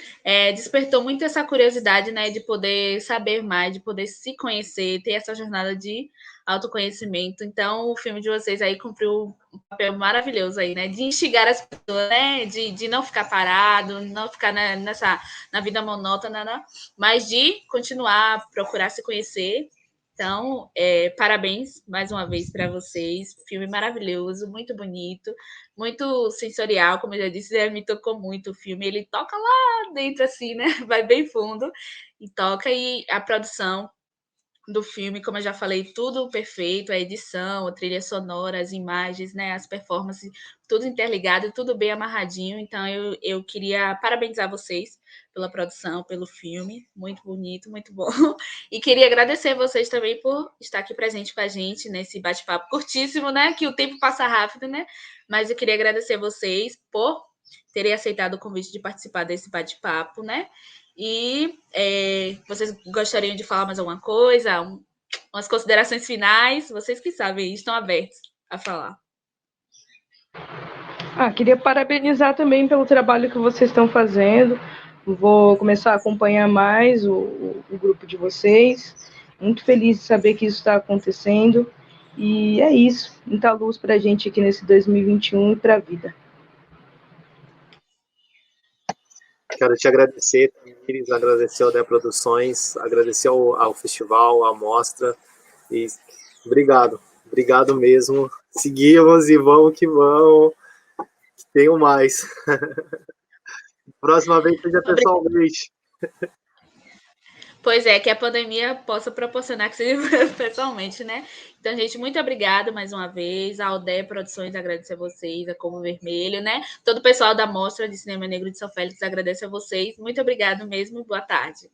despertou muito essa curiosidade, né, de poder saber mais, de poder se conhecer, ter essa jornada de autoconhecimento. Então, o filme de vocês aí cumpriu um papel maravilhoso aí, né, de instigar as pessoas, né, de não ficar parado, não ficar na vida monótona, né, mas de continuar, procurar se conhecer. Então, parabéns mais uma vez para vocês. Filme maravilhoso, muito bonito, muito sensorial, como eu já disse, me tocou muito o filme. Ele toca lá dentro, assim, né? Vai bem fundo e toca. E a produção do filme, como eu já falei, tudo perfeito, a edição, a trilha sonora, as imagens, né, as performances, tudo interligado, tudo bem amarradinho. Então, eu queria parabenizar vocês pela produção, pelo filme, muito bonito, muito bom. E queria agradecer vocês também por estar aqui presente com a gente nesse bate-papo curtíssimo, né, que o tempo passa rápido, né, mas eu queria agradecer vocês por terem aceitado o convite de participar desse bate-papo, né, e vocês gostariam de falar mais alguma coisa? umas considerações finais, vocês que sabem, estão abertos a falar. Queria parabenizar também pelo trabalho que vocês estão fazendo. Vou começar a acompanhar mais o grupo de vocês. Muito feliz de saber que isso está acontecendo. E é isso. Muita luz para a gente aqui nesse 2021 e para a vida. Quero te agradecer, Tamires, agradecer ao DE Produções, agradecer ao festival, à mostra. E obrigado. Obrigado mesmo. Seguimos e vamos que vamos. Que tenho mais. Próxima vez seja pessoalmente. Pois é, que a pandemia possa proporcionar que seja pessoalmente, né? Então, gente, muito obrigada mais uma vez. A Aldeia Produções agradece a vocês, a Como Vermelho, né? Todo o pessoal da Mostra de Cinema Negro de São Félix agradece a vocês. Muito obrigado mesmo e boa tarde.